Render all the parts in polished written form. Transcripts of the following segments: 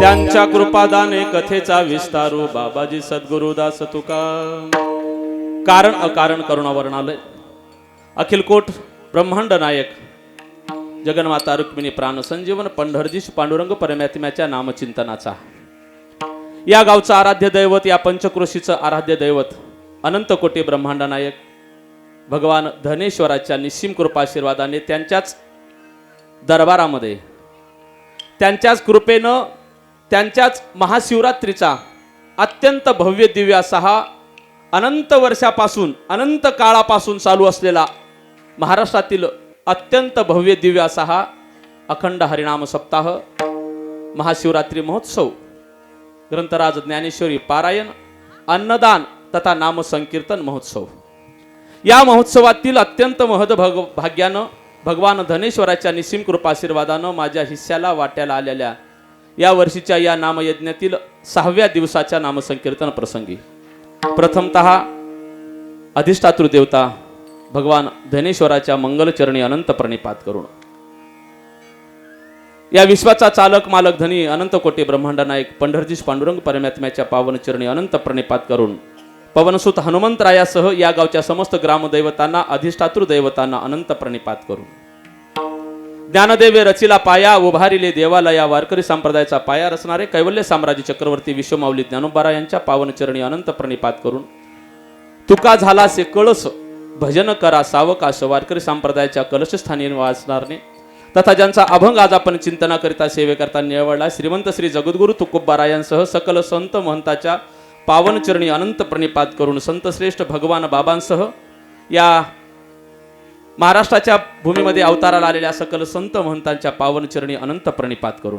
त्यांच्या कृपादाने कथेचा विस्तारू बाबाजी सद्गुरुदास तुका कारण अकारण करुणा वर्णालय अखिल कोट ब्रह्मांड नायक जगन्माता रुक्मिणी प्राण संजीवन पंढरदीश पांडुरंग परमात्म्याच्या नामचिंतनाचा या गावचा आराध्य दैवत या पंचक्रोशीचं आराध्य दैवत अनंत कोटी ब्रह्मांड नायक भगवान धनेश्वराच्या निस्सीम कृपाशीर्वादाने त्यांच्याच दरबारामध्ये त्यांच्याच कृपेनं त्यांच्याच महाशिवरात्रीचा अत्यंत भव्य दिव्य असा हा अनंत वर्षापासून अनंत काळापासून चालू असलेला महाराष्ट्रातील अत्यंत भव्य दिव्य असा हा अखंड हरिनाम सप्ताह महाशिवरात्री महोत्सव ग्रंथराज ज्ञानेश्वरी पारायण अन्नदान तथा नाम संकीर्तन महोत्सव या महोत्सवातील अत्यंत महद भाग्यानं भगवान धनेश्वराच्या निस्सीम कृपाशीर्वादानं माझ्या हिस्साला वाट्याला आलेल्या या वर्षीच्या या नामयज्ञातील 6व्या दिवसाच्या नामसंकीर्तन प्रसंगी प्रथमतः अधिष्ठातृ देवता भगवान धनेश्वराच्या मंगलचरणी अनंत प्रणिपात करून या विश्वाचा चालक मालक धनी अनंत कोटी ब्रह्मांड नायक पंढरदीश पांडुरंग परमात्म्याच्या पावन चरणी अनंत प्रणिपात करून पवनसुत हनुमंतरायासह या गावच्या समस्त ग्रामदैवतांना अधिष्ठातृ दैवतांना अनंत प्रणिपात करून ज्ञानदेवे रचिला पाया उभारिले देवालया वारकरी संप्रदायाचा पाया रचणारे कैवल्य साम्राज्य चक्रवर्ती विश्वमाऊली ज्ञानोबारा यांच्या पावन चरणी अनंत प्रणिपात करून तुका झाला से कळस भजन करा सावकाश वारकरी संप्रदायाच्या कलशस्थानी वाचणारने तथा ज्यांचा अभंग आज आपण चिंतनाकरिता सेवेकरता निवडला श्रीमंत श्री जगद्गुरु तुकोबारा यांसह सकल संत महंताच्या पावन चरणी अनंत प्रणिपात करून संत श्रेष्ठ भगवान बाबांसह या महाराष्ट्राच्या भूमीमध्ये अवताराला आलेल्या सकल संत महंतांच्या पावन चरणी अनंत प्रणिपात करून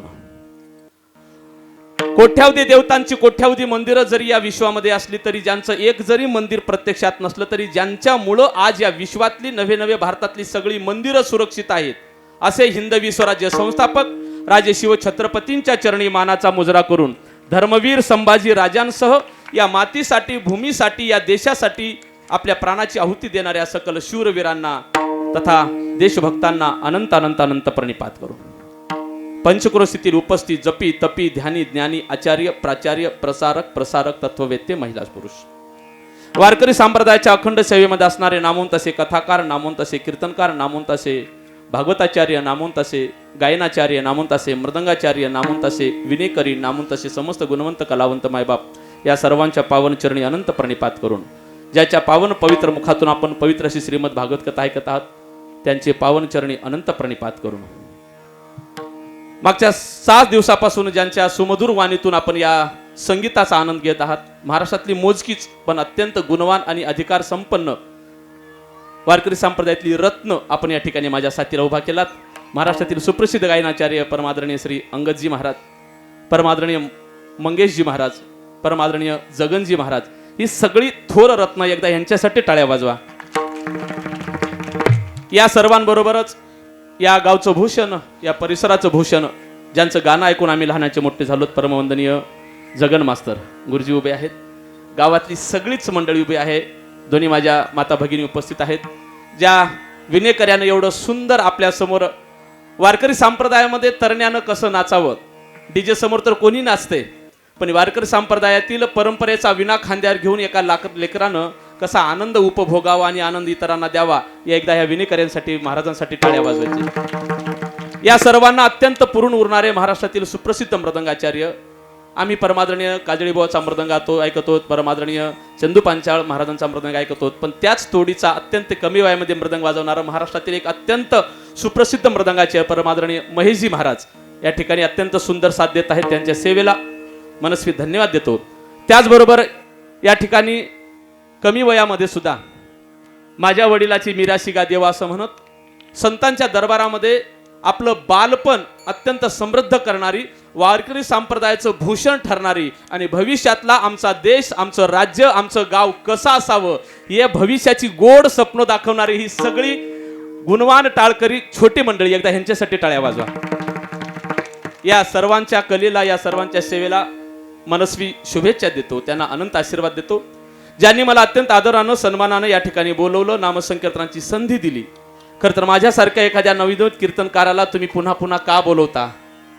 कोट्यावधी देवतांची कोट्यावधी मंदिरं जरी या विश्वामध्ये असली तरी ज्यांचं एक जरी मंदिर प्रत्यक्षात नसलं तरी ज्यांच्यामुळं आज या विश्वातली नवे भारतातली सगळी मंदिरं सुरक्षित आहेत असे हिंदवी स्वराज्य संस्थापक राजे शिव छत्रपतींच्या चरणी मानाचा मुजरा करून धर्मवीर संभाजी राजांसह या मातीसाठी भूमीसाठी या देशासाठी आपल्या प्राणाची आहुती देणाऱ्या सकल शूरवीरांना तथा देशभक्तांना अनंत अनंत अनंत प्रणिपात करून पंचक्रोशीतील उपस्थित जपी तपी ध्यानी ज्ञानी आचार्य प्राचार्य प्रसारक तत्ववेत्ते महिला पुरुष वारकरी संप्रदायाच्या अखंड सेवेमध्ये असणारे नामवंत असे कथाकार नामवंत असे कीर्तनकार नामवंत असे भागवताचार्य नामवंत असे गायनाचार्य नामवंत असे मृदंगाचार्य नामवंत असे विनेकरी नामवंत असे समस्त गुणवंत कलावंत मायबाप या सर्वांच्या पावन चरणी अनंत प्रणिपात करून ज्याच्या पावन पवित्र मुखातून आपण पवित्र अशी श्रीमद भागवत कथा ऐकत आहात त्यांचे पावन चरणी अनंत प्रणिपात करून मागच्या 7 दिवसापासून ज्यांच्या सुमधुर वाणीतून आपण या संगीताचा आनंद घेत आहात महाराष्ट्रातली मोजकीच पण अत्यंत गुणवान आणि अधिकार संपन्न वारकरी संप्रदायातली रत्न आपण या ठिकाणी माझ्या साथीला उभा केलात महाराष्ट्रातील सुप्रसिद्ध गायनाचार्य परमादरणीय श्री अंगदजी महाराज परमादरणीय मंगेशजी महाराज परमादरणीय जगनजी महाराज ही सगळी थोर रत्न एकदा यांच्यासाठी टाळ्या वाजवा या सर्वांबरोबरच या गावचं भूषण या परिसराचं भूषण ज्यांचं गाणं ऐकून आम्ही लहानाचे मोठे झालोत परमवंदनीय जगन मास्तर गुरुजी उभे आहेत गावातली सगळीच मंडळी उभी आहे दोन्ही माझ्या माता भगिनी उपस्थित आहेत ज्या विनेकऱ्यानं एवढं सुंदर आपल्या समोर वारकरी संप्रदायामध्ये तरण्यानं कसं नाचावं डीजे समोर तर कोणी नाचते पण वारकरी संप्रदायातील परंपरेचा विना खांद्यावर घेऊन एका लेकरानं कसा आनंद उपभोगावा आणि आनंद इतरांना द्यावा या एकदा ह्या विनेकऱ्यांसाठी महाराजांसाठी टाळ्या वाजवायची या सर्वांना अत्यंत पुरून उरणारे महाराष्ट्रातील सुप्रसिद्ध मृदंगाचार्य आम्ही परमादरणीय काजळीबाचा मृदंग ऐकतो परमादरणीय चंदू पांचाळ महाराजांचा मृदंग ऐकतो पण त्याच तोडीचा अत्यंत कमी वयामध्ये मृदंग वाजवणारा महाराष्ट्रातील एक अत्यंत सुप्रसिद्ध मृदंगाचार्य परमादरणीय महेशजी महाराज या ठिकाणी अत्यंत सुंदर साथ देत आहेत त्यांच्या सेवेला मनस्वी धन्यवाद देतो त्याचबरोबर या ठिकाणी कमी वयामध्ये सुद्धा माझ्या वडिलाची मिराशी गा देवा असं म्हणत संतांच्या दरबारामध्ये आपलं बालपण अत्यंत समृद्ध करणारी वारकरी संप्रदायाचं भूषण ठरणारी आणि भविष्यातला आमचा देश आमचं राज्य आमचं गाव कसं असावं या भविष्याची गोड स्वप्न दाखवणारी ही सगळी गुणवान टाळकरी छोटी मंडळी एकदा ह्यांच्यासाठी टाळ्या वाजवा या सर्वांच्या कलेला या सर्वांच्या सेवेला मनस्वी शुभेच्छा देतो त्यांना अनंत आशीर्वाद देतो ज्यांनी मला अत्यंत आदरानं सन्मानानं या ठिकाणी बोलवलं नामसंकीर्तनाची संधी दिली खरं तर माझ्यासारख्या एखाद्या नवोदित कीर्तनकाराला तुम्ही पुन्हा पुन्हा का बोलवता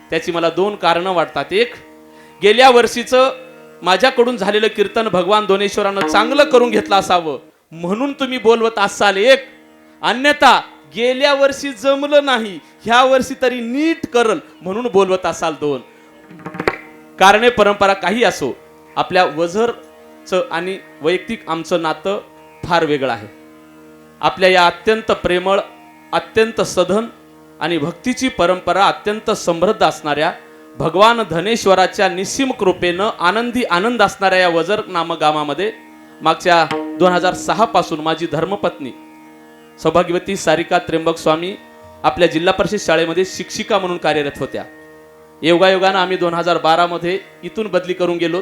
त्याची मला दोन कारणं वाटतात एक गेल्या वर्षीचं माझ्याकडून झालेलं कीर्तन भगवान दोनेश्वरानं चांगलं करून घेतलं असावं म्हणून तुम्ही बोलवत असाल एक, अन्यथा गेल्या वर्षी जमलं नाही ह्या वर्षी तरी नीट करल म्हणून बोलवत असाल दोन. कारणे परंपरा काही असो, आपल्या वझरचं आणि वैयक्तिक आमचं नातं फार वेगळं आहे. आपल्या या अत्यंत प्रेमळ, अत्यंत सधन आणि भक्तीची परंपरा अत्यंत समृद्ध असणाऱ्या भगवान धनेश्वराच्या निस्सीम कृपेनं आनंदी आनंद असणाऱ्या या वझर नामक गावामध्ये मागच्या 2006 पासून माझी धर्मपत्नी सौभाग्यवती सारिका त्र्यंबक स्वामी आपल्या जिल्हा परिषद शाळेमध्ये शिक्षिका म्हणून कार्यरत होत्या. योगायोगानं आम्ही 2012 मध्ये इथून बदली करून गेलो.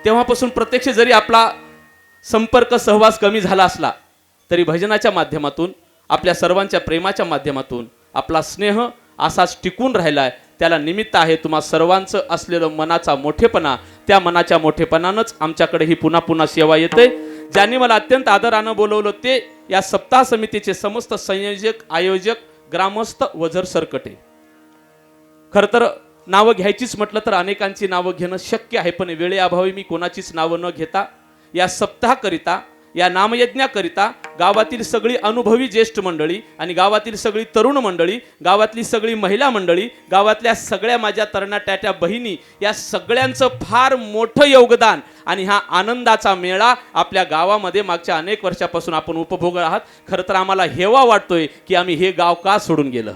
तेव्हापासून प्रत्यक्ष जरी आपला संपर्क सहवास कमी झाला असला तरी भजनाच्या माध्यमातून, आपल्या सर्वांच्या प्रेमाच्या माध्यमातून आपला स्नेह असाच टिकून राहिलाय. त्याला निमित्त आहे तुम्हा सर्वांचं असलेलं मनाचा मोठेपणा. त्या मनाच्या मोठेपणानंच आमच्याकडे ही पुन्हा पुन्हा सेवा येते. ज्यांनी मला अत्यंत आदरानं बोलवलं ते या सप्ताह समितीचे समस्त संयोजक, आयोजक, ग्रामस्थ वझर सरकटे. खरं तर नावं घ्यायचीच म्हटलं तर अनेकांची नावं घेणं शक्य आहे, पण वेळेअभावी मी कोणाचीच नावं न घेता या सप्ताहाकरिता, या नामयज्ञाकरिता गावातील सगळी अनुभवी ज्येष्ठ मंडळी आणि गावातील सगळी तरुण मंडळी, गावातली सगळी महिला मंडळी, गावातल्या सगळ्या माझ्या तरणाट्याट्या बहिणी, या सगळ्यांचं फार मोठं योगदान आणि हा आनंदाचा मेळा आपल्या गावामध्ये मागच्या अनेक वर्षापासून आपण उपभोगत आहात. खरं तर आम्हाला हेवा वाटतोय की आम्ही हे गाव का सोडून गेलं.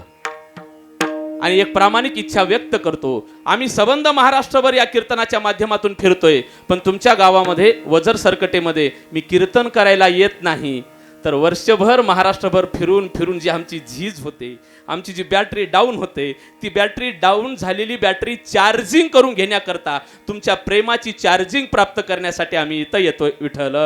आणि एक प्रामाणिक इच्छा व्यक्त करतो, आम्ही सबंध महाराष्ट्रभर या कीर्तनाच्या माध्यमातून फिरतोय, पण तुमच्या गावामध्ये वझर सरकटेमध्ये मी कीर्तन करायला येत नाही. तर वर्षभर महाराष्ट्रभर फिरून फिरून जी आमची झीज होते, आमची जी बॅटरी डाऊन होते, ती बॅटरी डाऊन झालेली बॅटरी चार्जिंग करून घेण्याकरता, तुमच्या प्रेमाची चार्जिंग प्राप्त करण्यासाठी आम्ही इथं येतोय. विठ्ठल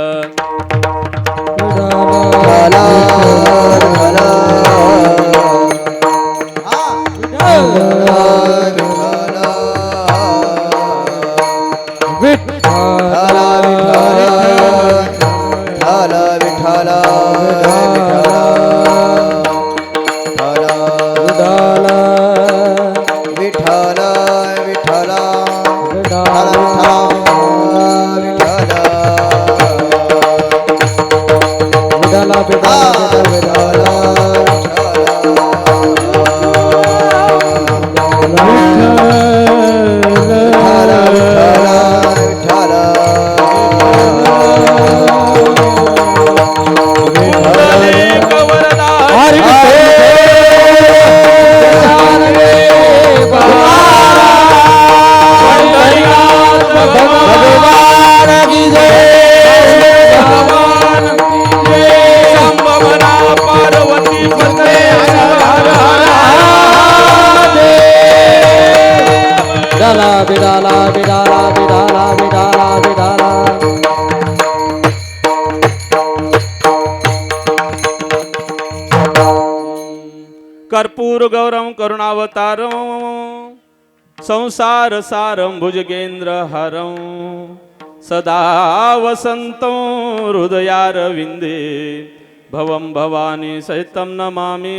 कर्पूर गौरम करुणावतारम संसार सारम भुजगेंद्र हरम सदा वसंतं हृदयारविंदे भवं भवानी सहितं नमामि.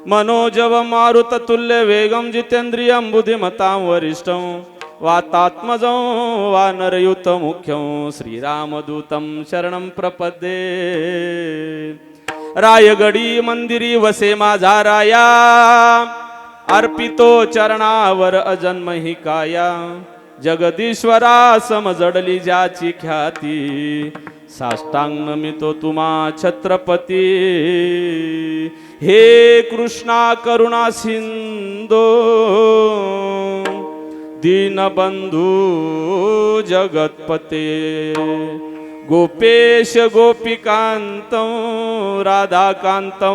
मनोजव मारुततुल्य वेगं जितेन्द्रियं बुद्धिमतां वरिष्ठं वातात्मजं वानरयुत मुख्यं श्रीरामदूतं शरणं प्रपद्ये. रायगडी मंदिरी वसे माझा राया, अर्पितो चरणावर अजन्मही काया. जगदीश्वरा समजडली ज्याची ख्याती, साष्टांग नमितो तुम्हा छत्रपती. हे कृष्णा करुणा सिंधो दीनबंधू जगतपते. गोपेश गोपिकांतं राधाकांतं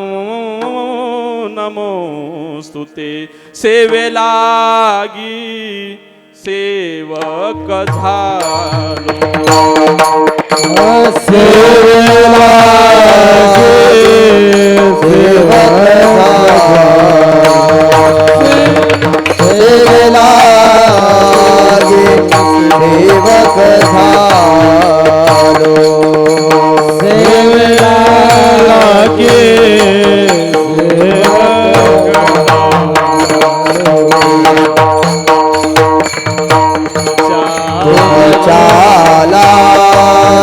नमोस्तुते. सेवेलागी सेवक झालो,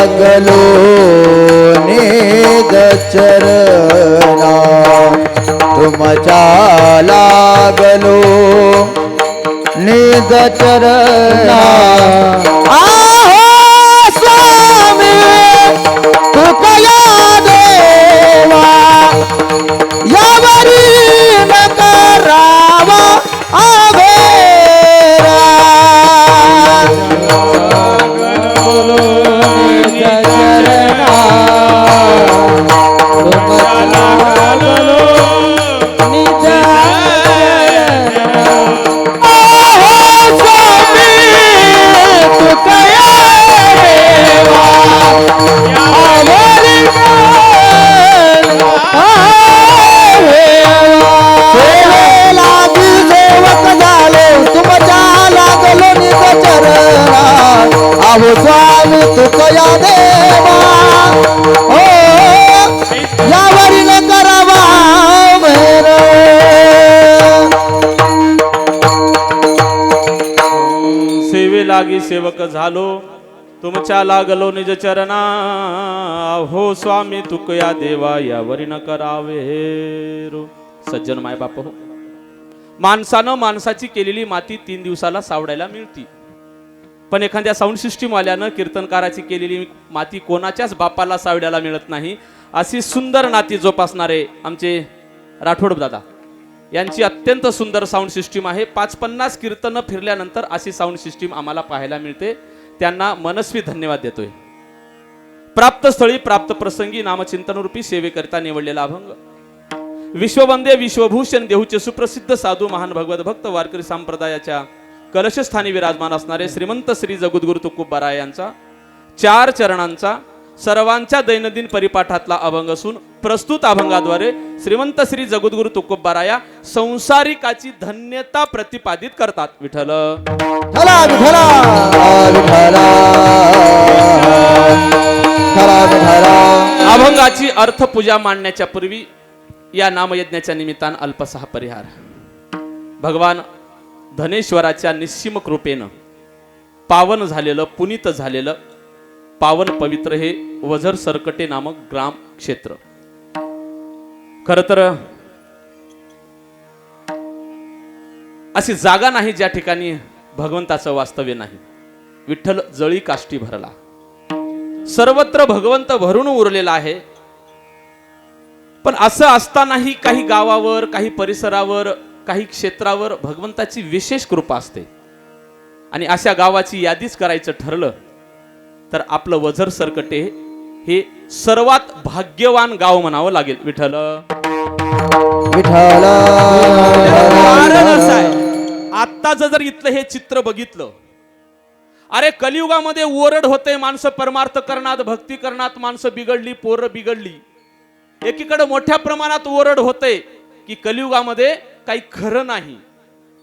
लागलो निज चरणा तुमच्या लागलो निज चरणा आहो स्वामी तुकया देवा यावरी न करावा आवेरा आहो स्वामी तुकया देवा ओ यावरी न करावा मेर सेवे लागी सेवक झालो तुमच्या लागलो निज चरणा हो स्वामी तुकया देवा यावरी न करावे रो. सज्जन माय बाप हो, माणसानं माणसाची केलेली माती 3 दिवसाला सावडायला मिळती, पण एखाद्या साऊंड सिस्टीम वाल्यानं कीर्तनकाराची केलेली माती कोणाच्याच बापाला सावड्याला मिळत नाही. अशी सुंदर नाती जोपासणारे आमचे राठोड दादा यांची अत्यंत सुंदर साऊंड सिस्टीम आहे. 550 कीर्तनं फिरल्यानंतर अशी साऊंड सिस्टीम आम्हाला पाहायला मिळते. त्यांना मनस्वी धन्यवाद देतोय. प्राप्त स्थळी प्राप्त प्रसंगी नामचिंतन रूपी सेवेकरिता निवडलेला अभंग विश्ववंदे विश्वभूषण देहूचे सुप्रसिद्ध साधू महान भगवत भक्त वारकरी संप्रदायाच्या कलशस्थानी विराजमान असणारे श्रीमंत श्री जगद्गुरु तुकोबाराय यांचा 4 चरणांचा सर्वांच्या दैनंदिन परिपाठातला अभंग असून प्रस्तुत अभंगाद्वारे श्रीमंत श्री जगद्गुरु तुकोबाराया संसारिकाची धन्यता प्रतिपादित करतात. विठ्ठल विठ्ठला विठ्ठला विठ्ठला विठ्ठला. अभंगाची अर्थपूजा मांडण्याच्या पूर्वी या नामयज्ञाच्या निमित्तानं अल्पसहा परिहार. भगवान धनेश्वराच्या निस्सीम कृपेनं पावन झालेलं पुनीत झालेलं पावन पवित्र हे वझर सरकटे नामक ग्राम क्षेत्र. खर तर अशी जागा नाही ज्या ठिकाणी भगवंताचं वास्तव्य नाही. विठ्ठल जळी काष्टी भरला, सर्वत्र भगवंत भरून उरलेला आहे. पण असं असतानाही काही गावावर, काही परिसरावर, काही क्षेत्रावर भगवंताची विशेष कृपा असते. आणि अशा गावाची यादीच करायचं ठरलं तर आपलं वझर सरकटे हे सर्वात भाग्यवान गाव म्हणावं लागेल. विठ्ठल विठ्ठला. कारण असं आहे, आत्ताच जर इथलं हे चित्र बघितलं, अरे कलियुगामध्ये ओरड होते, माणसं परमार्थ करणात, भक्ती करणात, माणसं बिघडली, पोरं बिघडली. एकीकडे मोठ्या प्रमाणात ओरड होते की कलियुगामध्ये काही खरं नाही,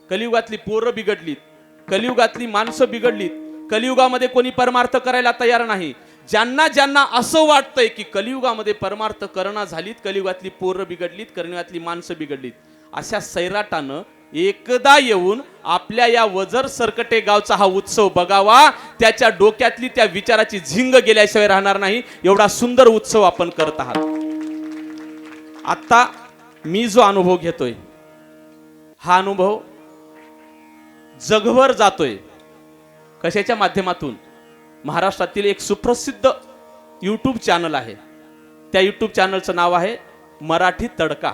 कलियुगातली पोरं बिघडलीत, कलियुगातली माणसं बिघडलीत, कलियुगामध्ये कोणी परमार्थ करायला तयार नाही. ज्यांना ज्यांना असं वाटतंय की कलियुगामध्ये परमार्थ करणा झालीत, कलियुगातली पोरं बिघडलीत, कलियुगातली माणसं बिघडलीत, अशा सैराटानं एकदा येऊन आपल्या या वझर सरकटे गावचा हा उत्सव बघावा. त्याच्या डोक्यातली त्या विचाराची झिंग गेल्याशिवाय राहणार नाही. एवढा सुंदर उत्सव आपण करत आहात. आता मी जो अनुभव घेतोय हा अनुभव जगभर जातोय. कशाच्या माध्यमातून? महाराष्ट्रातील एक सुप्रसिद्ध यूट्यूब चॅनल आहे, त्या यूट्यूब चॅनलचं नाव आहे मराठी तडका.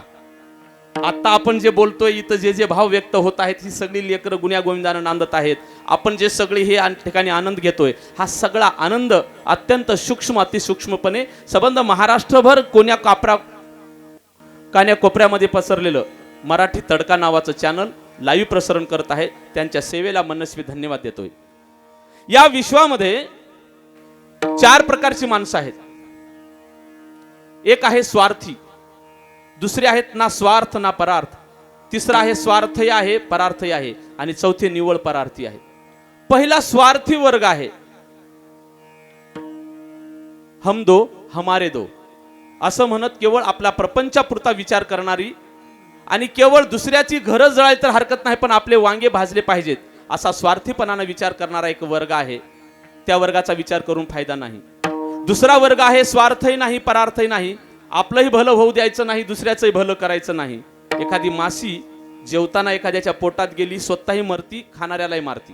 आता आपण जे बोलतोय, इथं जे जे भाव व्यक्त होत आहेत, ही सगळी लेकरं गुण्या गोविंदानं नांदत आहेत. आपण जे सगळे हे ठिकाणी आनंद घेतोय, हा सगळा आनंद अत्यंत सूक्ष्म अतिसूक्ष्मपणे संबंध महाराष्ट्रभर कान्याकोपऱ्यामध्ये पसरलेलं मराठी तडका नावाचं चॅनल लाईव्ह प्रसारण करत आहे. त्यांच्या सेवेला मनस्वी धन्यवाद देतोय. या विश्वामध्ये 4 प्रकारची माणसं आहेत. एक आहे स्वार्थी, दुसरे आहेत ना स्वार्थ ना परार्थ, तिसरा आहे स्वार्थी आहे परार्थी आहे, आणि चौथे निव्वळ परार्थी आहे. पहिला स्वार्थी वर्ग आहे. हम दो हमारे दो असं म्हणत केवळ आपला प्रपंचापुरता विचार करणारी आणि केवळ दुसऱ्याची घरं जळायला तर हरकत नाही पण आपले वांगे भाजले पाहिजेत असा स्वार्थीपणाने विचार करणारा एक वर्ग आहे. त्या वर्गाचा विचार करून फायदा नाही. दुसरा वर्ग आहे स्वार्थही नाही परार्थही नाही, आपलंही भलं होऊ द्यायचं नाही, दुसऱ्याचंही भलं करायचं नाही. एखादी माशी जेवताना एखाद्याच्या पोटात गेली, स्वतःही मरती, खाणाऱ्यालाही मारती.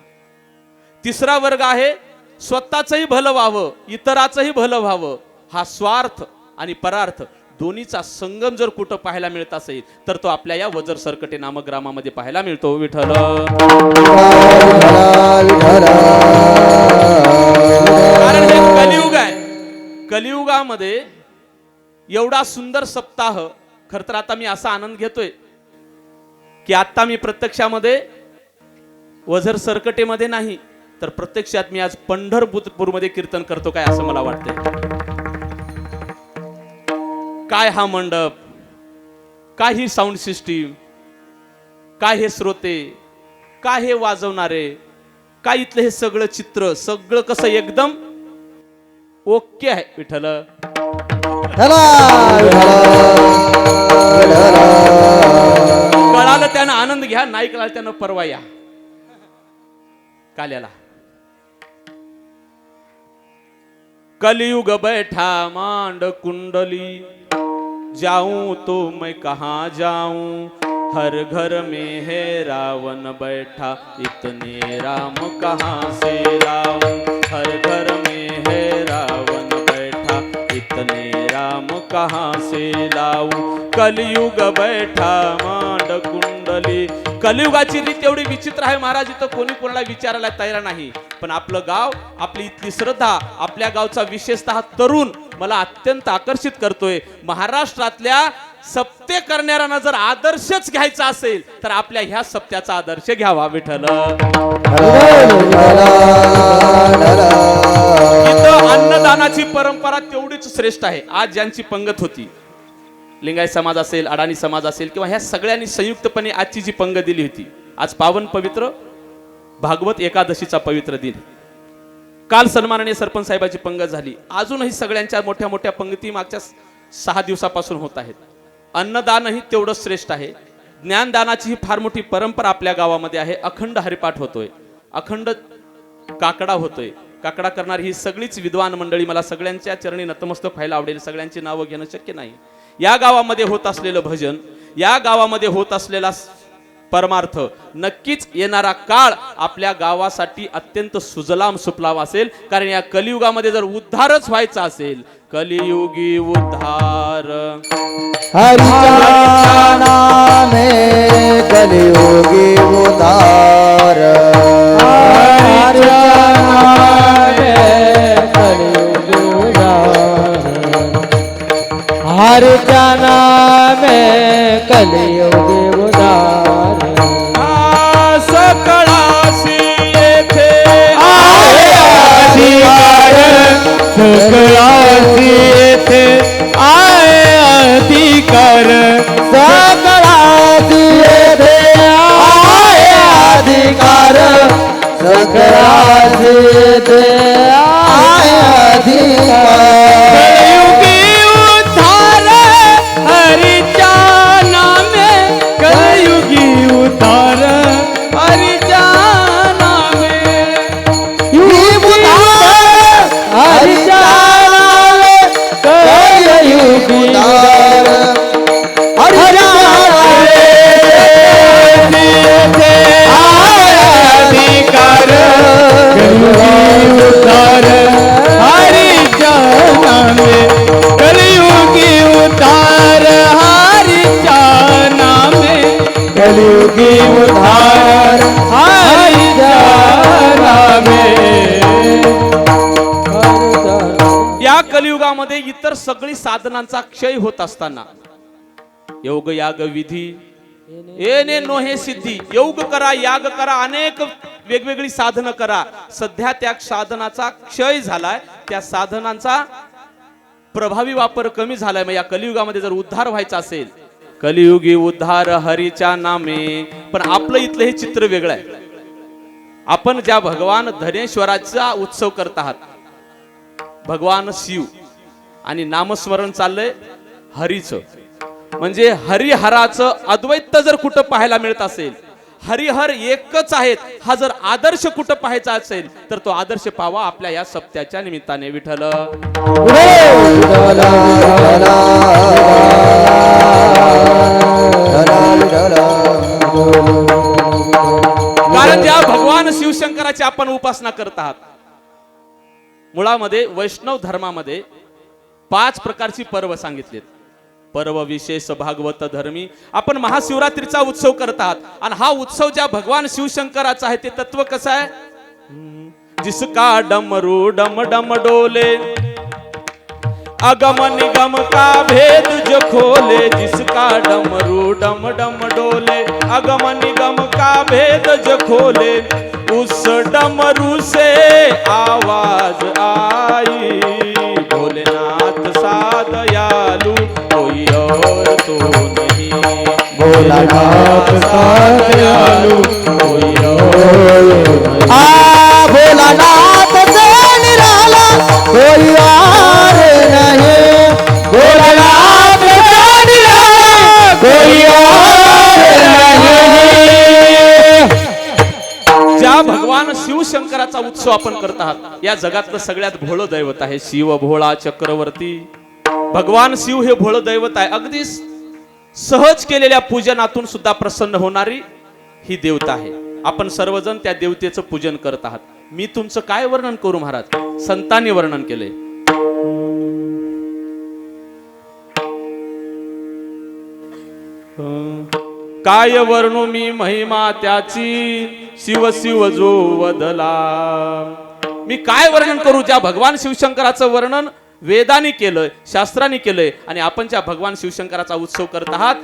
तिसरा वर्ग आहे स्वतःचंही भलं व्हावं, इतराचंही भलं व्हावं. हा स्वार्थ आणि परार्थ दोन्हीचा संगम जर कुठं पाहायला मिळत असेल तर तो आपल्या या वजर सरकटे नामक ग्रामामध्ये पाहायला मिळतो. विठ्ठल कारण हे कलियुग आहे. कलियुगामध्ये एवढा सुंदर सप्ताह, खर तर आता मी असा आनंद घेतोय की आता मी प्रत्यक्षामध्ये वझर सरकटेमध्ये नाही तर प्रत्यक्षात मी आज पंढरपूरमध्ये कीर्तन करतो काय असं मला वाटतंय. काय हा मंडप, काय ही साऊंड सिस्टीम, काय हे श्रोते, काय हे वाजवणारे, काय इथलं हे सगळं चित्र, सगळं कसं एकदम ओके आहे. विठ्ठल कळालं त्यानं आनंद घ्या, नाही कळालं त्यानं परवा या. काल्याला कलियुग बैठा मांड कुंडली, जाऊं तो मैं कहाँ जाऊं, हर घर में है रावण बैठा, इतने राम कहाँ से लाऊं, हर घर में है रावण बैठा, इतने राम कहाँ से लाऊं. कलियुग बैठा मांड कुंडली. कलियुगाची रीत एवढी विचित्र आहे महाराज, इथं कोणी कोणाला विचारायला तयार नाही. पण आपलं गाव, आपली इथली श्रद्धा, आपल्या गावचा विशेषतः तरुण मला अत्यंत आकर्षित करतोय. महाराष्ट्रातल्या सप्ते करणाऱ्यांना जर आदर्शच घ्यायचा असेल तर आपल्या ह्या सप्त्याचा आदर्श घ्यावा. विठ्ठल इथं अन्नदानाची परंपरा तेवढीच श्रेष्ठ आहे. आज ज्यांची पंगत होती, लिंगायत समाज असेल, अडाणी समाज असेल, किंवा ह्या सगळ्यांनी संयुक्तपणे आजची जी पंगत दिली होती, आज पावन पवित्र भागवत एकादशीचा पवित्र दिन. काल सन्माननीय सरपंच साहेबांची पंगत झाली. अजूनही सगळ्यांच्या मोठ्या मोठ्या पंगती मागच्या 6 दिवसापासून होत आहेत. अन्नदानही तेवढंच श्रेष्ठ आहे. ज्ञानदानाची ही फार मोठी परंपरा आपल्या गावामध्ये आहे. अखंड हरिपाठ होतोय, अखंड काकडा होतोय. काकडा करणारी ही सगळीच विद्वान मंडळी, मला सगळ्यांच्या चरणी नतमस्तक व्हायला आवडेल. सगळ्यांची नावं घेणं शक्य नाही. या गावामध्ये होत असलेलं भजन, या गावामध्ये होत असलेला परमार्थ, नक्कीच येणारा काळ आपल्या गावासाठी अत्यंत सुजलाम सुफलाम असेल. कारण या कलियुगामध्ये जर उद्धारच व्हायचा असेल, कलियुगी उद्धार हरिच्या नामे कलियुगी उद्धार, हरिच्या नामे कलियुगी उद्धार, हरिच्या नामे कलियुगी उद्धार. सकळासी येथे आहे अधिकार, सकळासी येथे आहे अधिकार, सकळासी येथे आहे अधिकार, सकळासी येथे आहे अधिकार. कलियुगी उद्धार हरिच्या नामे, कलियुगी उद्धार हरिच्या नामे, हरिच्या नामे कलियुगी उद्धार, हरिच्या अधिकार, कलियुगी उद्धार हरिच्या नामे, कलियुगी उद्धार हरिच्या नामे, कलियुगी उद्धार हरिच्या नामे. या कलियुगामध्ये इतर सगळी साधनांचा क्षय होत असताना योग याग विधी येणे नोहे सिद्धी. योग करा, याग करा, अनेक वेगवेगळी साधनं करा. सध्या त्या साधनाचा क्षय झालाय, त्या साधनांचा प्रभावी वापर कमी झालाय. मग या कलियुगामध्ये जर उद्धार व्हायचा असेल, कलियुगी उद्धार हरीच्या नामे. पण आपलं इथलं हे चित्र वेगळं आहे. आपण ज्या भगवान धनेश्वराचा उत्सव करत आहात, भगवान शिव, आणि नामस्मरण चाललंय हरीचं. म्हणजे हरिहराचं अद्वैत जर कुठं पाहायला मिळत असेल, हरिहर एकच आहेत. हा जर आदर्श कुठं पाहायचा असेल तर तो आदर्श पावा आपल्या या सप्त्याच्या निमित्ताने. विठ्ठल कारण ज्या भगवान शिवशंकराची आपण उपासना करत आहात, मुळामध्ये वैष्णव धर्मामध्ये 5 प्रकारची पर्व सांगितलीत. पर्व विशेष भागवत धर्मी. आपण महाशिवरात्रीचा उत्सव करत आहात आणि हा उत्सव ज्या भगवान शिवशंकराचा आहे ते तत्व कसं आहे? जिसका डमरू डम डम डोले, अगम निगम का भेद जो खोले. जिसका डमरू डम डम डोले, अगम निगम का भेद जो खोले. उस डमरू से आवाज आई, भोलेनाथ सा दयालु कोई और तो नहीं. भोलानाथ सा दयालु कोई और भोलानाथ से निराला कोई और नहीं. भोलानाथ से निराला कोई और नहीं. ज्या भगवान शिवशंकराचा उत्सव आपण करत आहात, या जगातलं सगळ्यात भोळं दैवत आहे शिव भोळा चक्रवर्ती. भगवान शिव हे भोळं दैवत आहे. अगदी सहज केलेल्या पूजनातून सुद्धा प्रसन्न होणारी ही देवता आहे. आपण सर्वजण त्या देवतेचं पूजन करत आहात. मी तुमचं काय वर्णन करू महाराज? संतांनी वर्णन केलंय. काय वर्णू मी महिमा त्याची, शिव शिव जो वदला. मी काय वर्णन करू? ज्या भगवान शिवशंकराचं वर्णन वेदांनी केलंय, शास्त्रांनी केलंय आणि आपण ज्या भगवान शिवशंकराचा उत्सव करत आहात.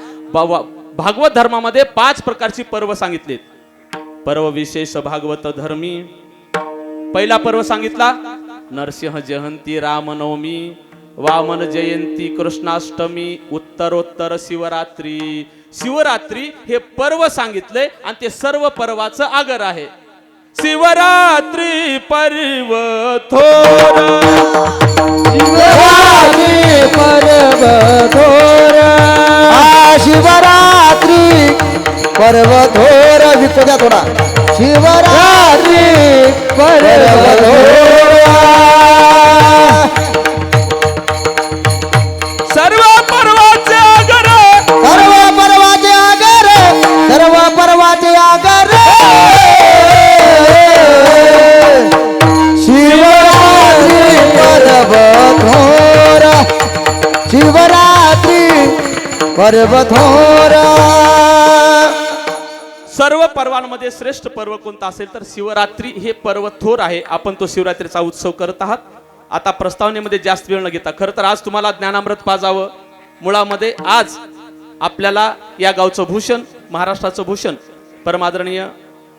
भागवत धर्मामध्ये 5 प्रकारची पर्व सांगितलीत. पर्व विशेष भागवत धर्मी. पहिला पर्व सांगितला नरसिंह जयंती, रामनवमी, वामन जयंती, कृष्णाष्टमी, उत्तरोत्तर शिवरात्री. शिवरात्री हे पर्व सांगितले आणि ते सर्व पर्वाचं आगर आहे. शिवरात्री पर्व थोर, शिवरात्री पर्व थोर. शिवरात्री पर्व थोर. विकू द्या थोडा. शिवरात्री पर्व थोर. सर्व पर्वाचे आगर, सर्व पर्वाचे आगर, सर्व पर्वाचे आगर. शिवरात्री पर्व थोर. शिवरात्री पर्व थोर. सर्व पर्वांमध्ये श्रेष्ठ पर्व कोणता असेल तर शिवरात्री हे पर्व थोर आहे. आपण तो शिवरात्रीचा उत्सव करत आहात. आता प्रस्तावनेमध्ये जास्त वेळ न घेता, खरं तर आज तुम्हाला ज्ञानामृत पाजावं. मुळामध्ये आज आपल्याला या गावचं भूषण, महाराष्ट्राचं भूषण परमादरणीय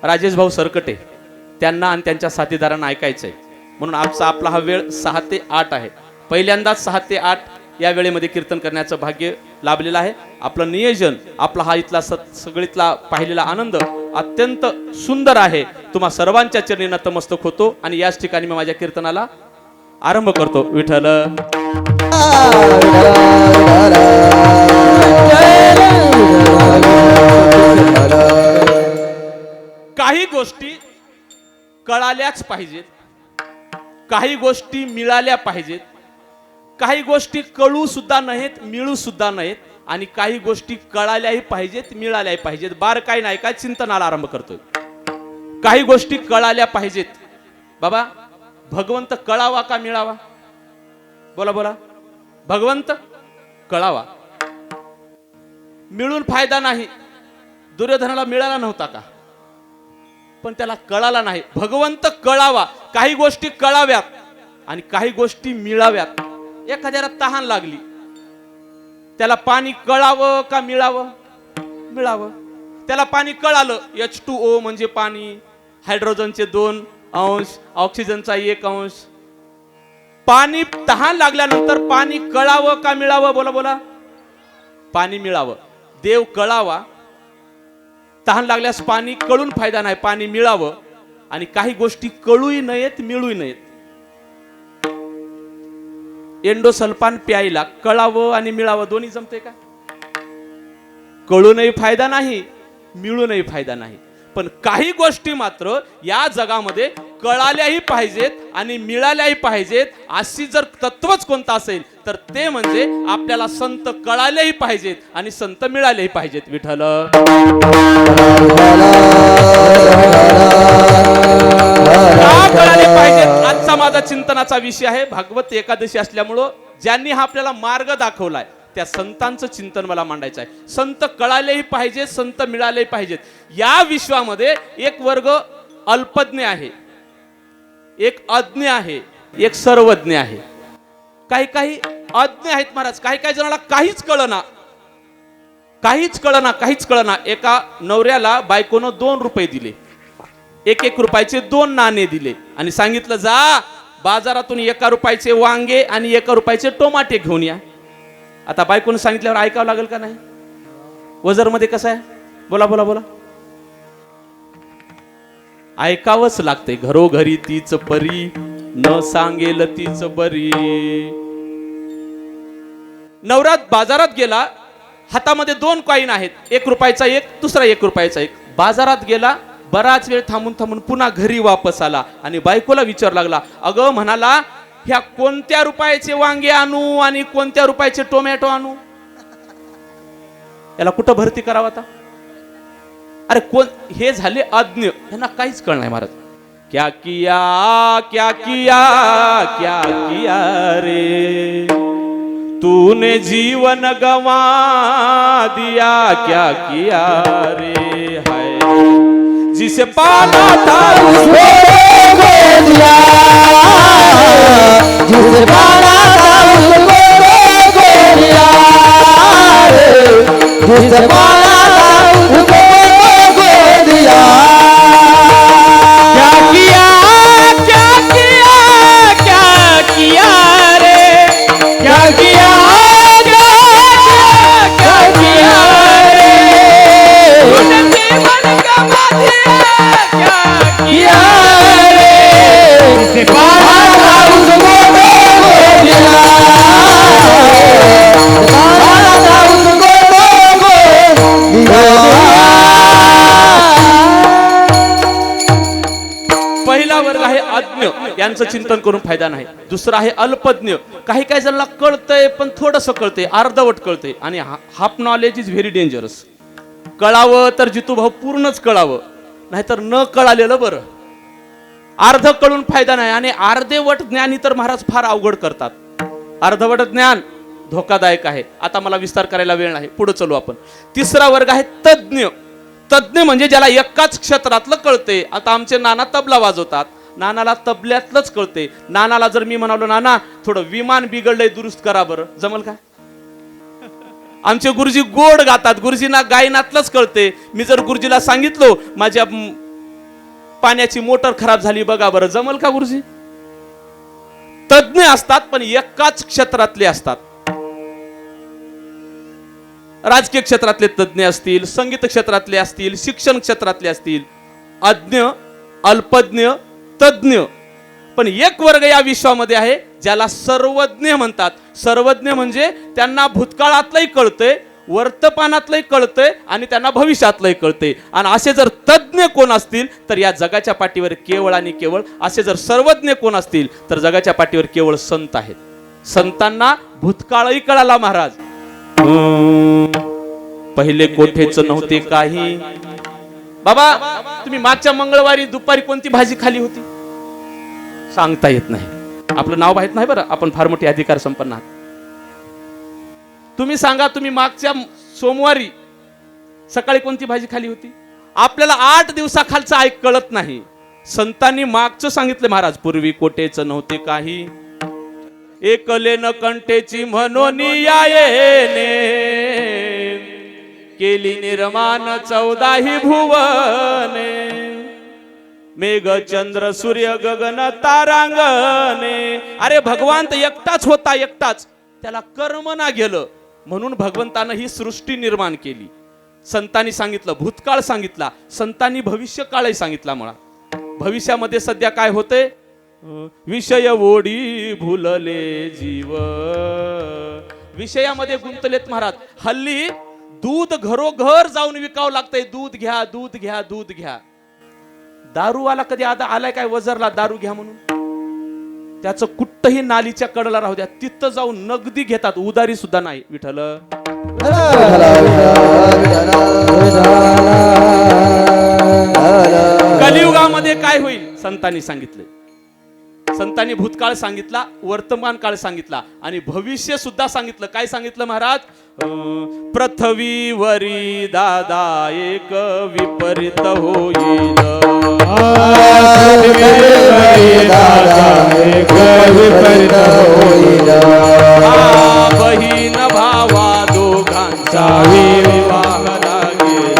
राजेश भाऊ सरकटे त्यांना आणि त्यांच्या साथीदारांना ऐकायचंय. म्हणून आजचा आपला हा वेळ 6 ते 8 आहे. पहिल्यांदाच 6 ते 8 या वेळेमध्ये कीर्तन करण्याचं भाग्य लाभलेलं आहे. आपलं नियोजन, आपला हा इथला सगळीतला पाहिलेला आनंद अत्यंत सुंदर आहे. तुम्हा सर्वांच्या चरणी नतमस्तक होतो आणि याच ठिकाणी मी माझ्या कीर्तनाला आरंभ करतो. विठ्ठल काही गोष्टी कळाल्याच पाहिजेत, काही गोष्टी मिळाल्या पाहिजेत, काही गोष्टी कळू सुद्धा नाहीत, मिळू सुद्धा नाहीत आणि काही गोष्टी कळाल्याही पाहिजेत, मिळाल्याही पाहिजेत. बार काय नाही, काय चिंतनाला आरंभ करतोय. काही गोष्टी कळाल्या पाहिजेत. बाबा, भगवंत कळावा का मिळावा? बोला बोला. भगवंत कळावा. मिळून फायदा नाही. दुर्योधनाला मिळाला नव्हता का? पण त्याला कळाला नाही. भगवंत कळावा. काही गोष्टी कळाव्यात आणि काही गोष्टी मिळाव्यात. एखाद्याला तहान लागली, त्याला पाणी कळावं का मिळावं? मिळावं. त्याला पाणी कळालं, H2O म्हणजे पाणी, हायड्रोजनचे 2 अंश, ऑक्सिजनचा 1 अंश. पाणी तहान लागल्यानंतर पाणी कळावं का मिळावं? बोला बोला. पाणी मिळावं. देव कळावा. तहान लागल्यास पाणी कळून फायदा नाही, पाणी मिळावं. आणि काही गोष्टी कळूही नयेत, मिळूही नयेत. एंडोसल्फान प्यायला कळावं आणि मिळावं दोन्ही जमते का? कळूनही फायदा नाही, मिळूनही फायदा नाही. पण काही गोष्टी मात्र या जगामध्ये कळाल्याही पाहिजेत आणि मिळाल्याही पाहिजेत. अशी जर तत्वच कोणतं असेल तर ते म्हणजे आपल्याला संत कळालेही पाहिजेत आणि संत मिळालेही पाहिजेत. विठ्ठल का कळाले पाहिजेत? आजचा माझा चिंतनाचा विषय आहे. भागवत एकादशी असल्यामुळं ज्यांनी हा आपल्याला मार्ग दाखवलाय त्या संतांचं चिंतन मला मांडायचं आहे. संत कळालेही पाहिजेत, संत मिळालेही पाहिजेत. या विश्वामध्ये एक वर्ग अल्पज्ञ आहे, एक अज्ञ आहे, एक सर्वज्ञ आहे. काही काही अज्ञ आहेत महाराज. काही काही जणांना काहीच कळना, काहीच कळना. एका नवऱ्याला बायकोनं 2 रुपये दिले, 1 रुपयाचे 2 नाणे दिले आणि सांगितलं जा बाजारातून 1 रुपयाचे वांगे आणि 1 रुपयाचे टोमाटे घेऊन या. आता बायकोनं सांगितल्यावर ऐकावं लागेल का नाही? वजर मध्ये कसं आहे? बोला बोला बोला. ऐकावंच लागते. घरोघरी तीच परी, न सांगेल तीच बरी. नवरा बाजारात गेला, हातामध्ये 2 कॉईन आहेत, 1 रुपयाचा एक, दुसरा 1 रुपयाचा एक. बाजारात गेला, बराच वेळ थांबून पुन्हा घरी वापस आला आणि बायकोला विचार लागला. अगं म्हणाला, ह्या कोणत्या रुपयाचे वांगे आणू आणि कोणत्या रुपयाचे टोमॅटो आणू? याला कुठं भरती करावं आता? अरे कोण हे झाले अज्ञ, यांना काहीच कळणार नाही महाराज. क्या किया क्या किया क्या किया रे तूने जीवन गवा दिया, क्या किया रे हाय जिसे पाला था उसको दे दिया, जिसे पाला था उसको दे दिया, जिसे पाला था उसको दे दिया. क्या किया क्या किया क्या किया रे, क्या किया क्या किया रे, तूने जीवन गवा दिया, क्या किया रे, जिसे पाला था उसको दे दिया, पाला था उसको दे दिया. पहिला वर्ग आहे अज्ञ, यांचं चिंतन करून फायदा नाही. दुसरा आहे अल्पज्ञ. काही काही जणांना कळतंय पण थोडंसं कळतंय, अर्धवट कळतंय. आणि half knowledge is very dangerous. कळावं तर जितू भाऊ पूर्णच कळावं, नाहीतर न कळालेलं बरं. अर्ध कळून फायदा नाही. आणि अर्धेवट ज्ञानी तर महाराज फार अवघड करतात. अर्धवट ज्ञान धोकादायक आहे. आता मला विस्तार करायला वेळ नाही, पुढे चलू आपण. तिसरा वर्ग आहे तज्ञ. तज्ञ म्हणजे ज्याला एकाच क्षेत्रातलं कळते. आता आमचे नाना तबला वाजवतात, नानाला तबल्यातलंच कळते. नानाला जर मी म्हणालो नाना थोडं विमान बिघडलंय दुरुस्त करा बरं, जमल का? आमचे गुरुजी गोड गातात, गुरुजींना गायनातलंच कळते. मी जर गुरुजीला सांगितलो माझ्या पाण्याची मोटर खराब झाली बघा बरं, जमल का गुरुजी? तज्ञ असतात पण एकाच क्षेत्रातले असतात. राजकीय क्षेत्रातले तज्ञ असतील, संगीत क्षेत्रातले असतील, शिक्षण क्षेत्रातले असतील. अज्ञ, अल्पज्ञ, तज्ञ. पण एक वर्ग या विश्वामध्ये आहे ज्याला सर्वज्ञ म्हणतात. सर्वज्ञ म्हणजे त्यांना भूतकाळातलंही कळतंय, वर्तमानातलंही कळतंय आणि त्यांना भविष्यातलंही कळतंय. आणि असे जर तज्ञ कोण असतील तर या जगाच्या पाठीवर केवळ आणि केवळ असे जर सर्वज्ञ कोण असतील तर जगाच्या पाठीवर केवळ संत आहेत. संतांना भूतकाळही कळाला महाराज. पहिले कोठेच नव्हते काही. बाबा तुम्ही मागच्या मंगळवारी दुपारी कोणती भाजी खाली होती? सांगता येत नाही. आपलं नाव माहित नाही बरं, आपण फार मोठे अधिकार संपन्न आहात. तुम्ही सांगा, तुम्ही मागच्या सोमवारी सकाळी कोणती भाजी खाली होती? आपल्याला 8 दिवसाखालचं ऐक कळत नाही. संतांनी मागचं सांगितलं महाराज. पूर्वी कोठेच नव्हते काही, एकले न कंठेची म्हणून यायेने, केली निर्माण 14 भुवने, मेघ चंद्र सूर्य गगन तारांगणे. अरे भगवान तर एकटाच होता, एकटाच. त्याला कर्म ना गेलं म्हणून भगवंतानं ही सृष्टी निर्माण केली. संतांनी सांगितलं, भूतकाळ सांगितला, संतांनी भविष्यकाळही सांगितला. मला भविष्यामध्ये सध्या काय होते? विषय ओढी भुलले जीव, विषयामध्ये गुंतलेत महाराज. हल्ली दूध घरोघर जाऊन विकावं लागतंय. दूध घ्या, दूध घ्या, दूध घ्या. दारूवाला कधी आलाय काय वजरला दारू घ्या म्हणून? त्याचं कुठंही नालीच्या कडेला राहू द्या, तिथं जाऊन नगदी घेतात, उदारी सुद्धा नाही. विठ्ठल कलियुगामध्ये काय होईल संतांनी सांगितले. संतांनी भूतकाळ सांगितला, वर्तमान काळ सांगितला आणि भविष्य सुद्धा सांगितलं. काय सांगितलं महाराज? पृथ्वीवरी दादा एक विपरीत होईल. बहीण भावा दोघांचा विवाह लागेल.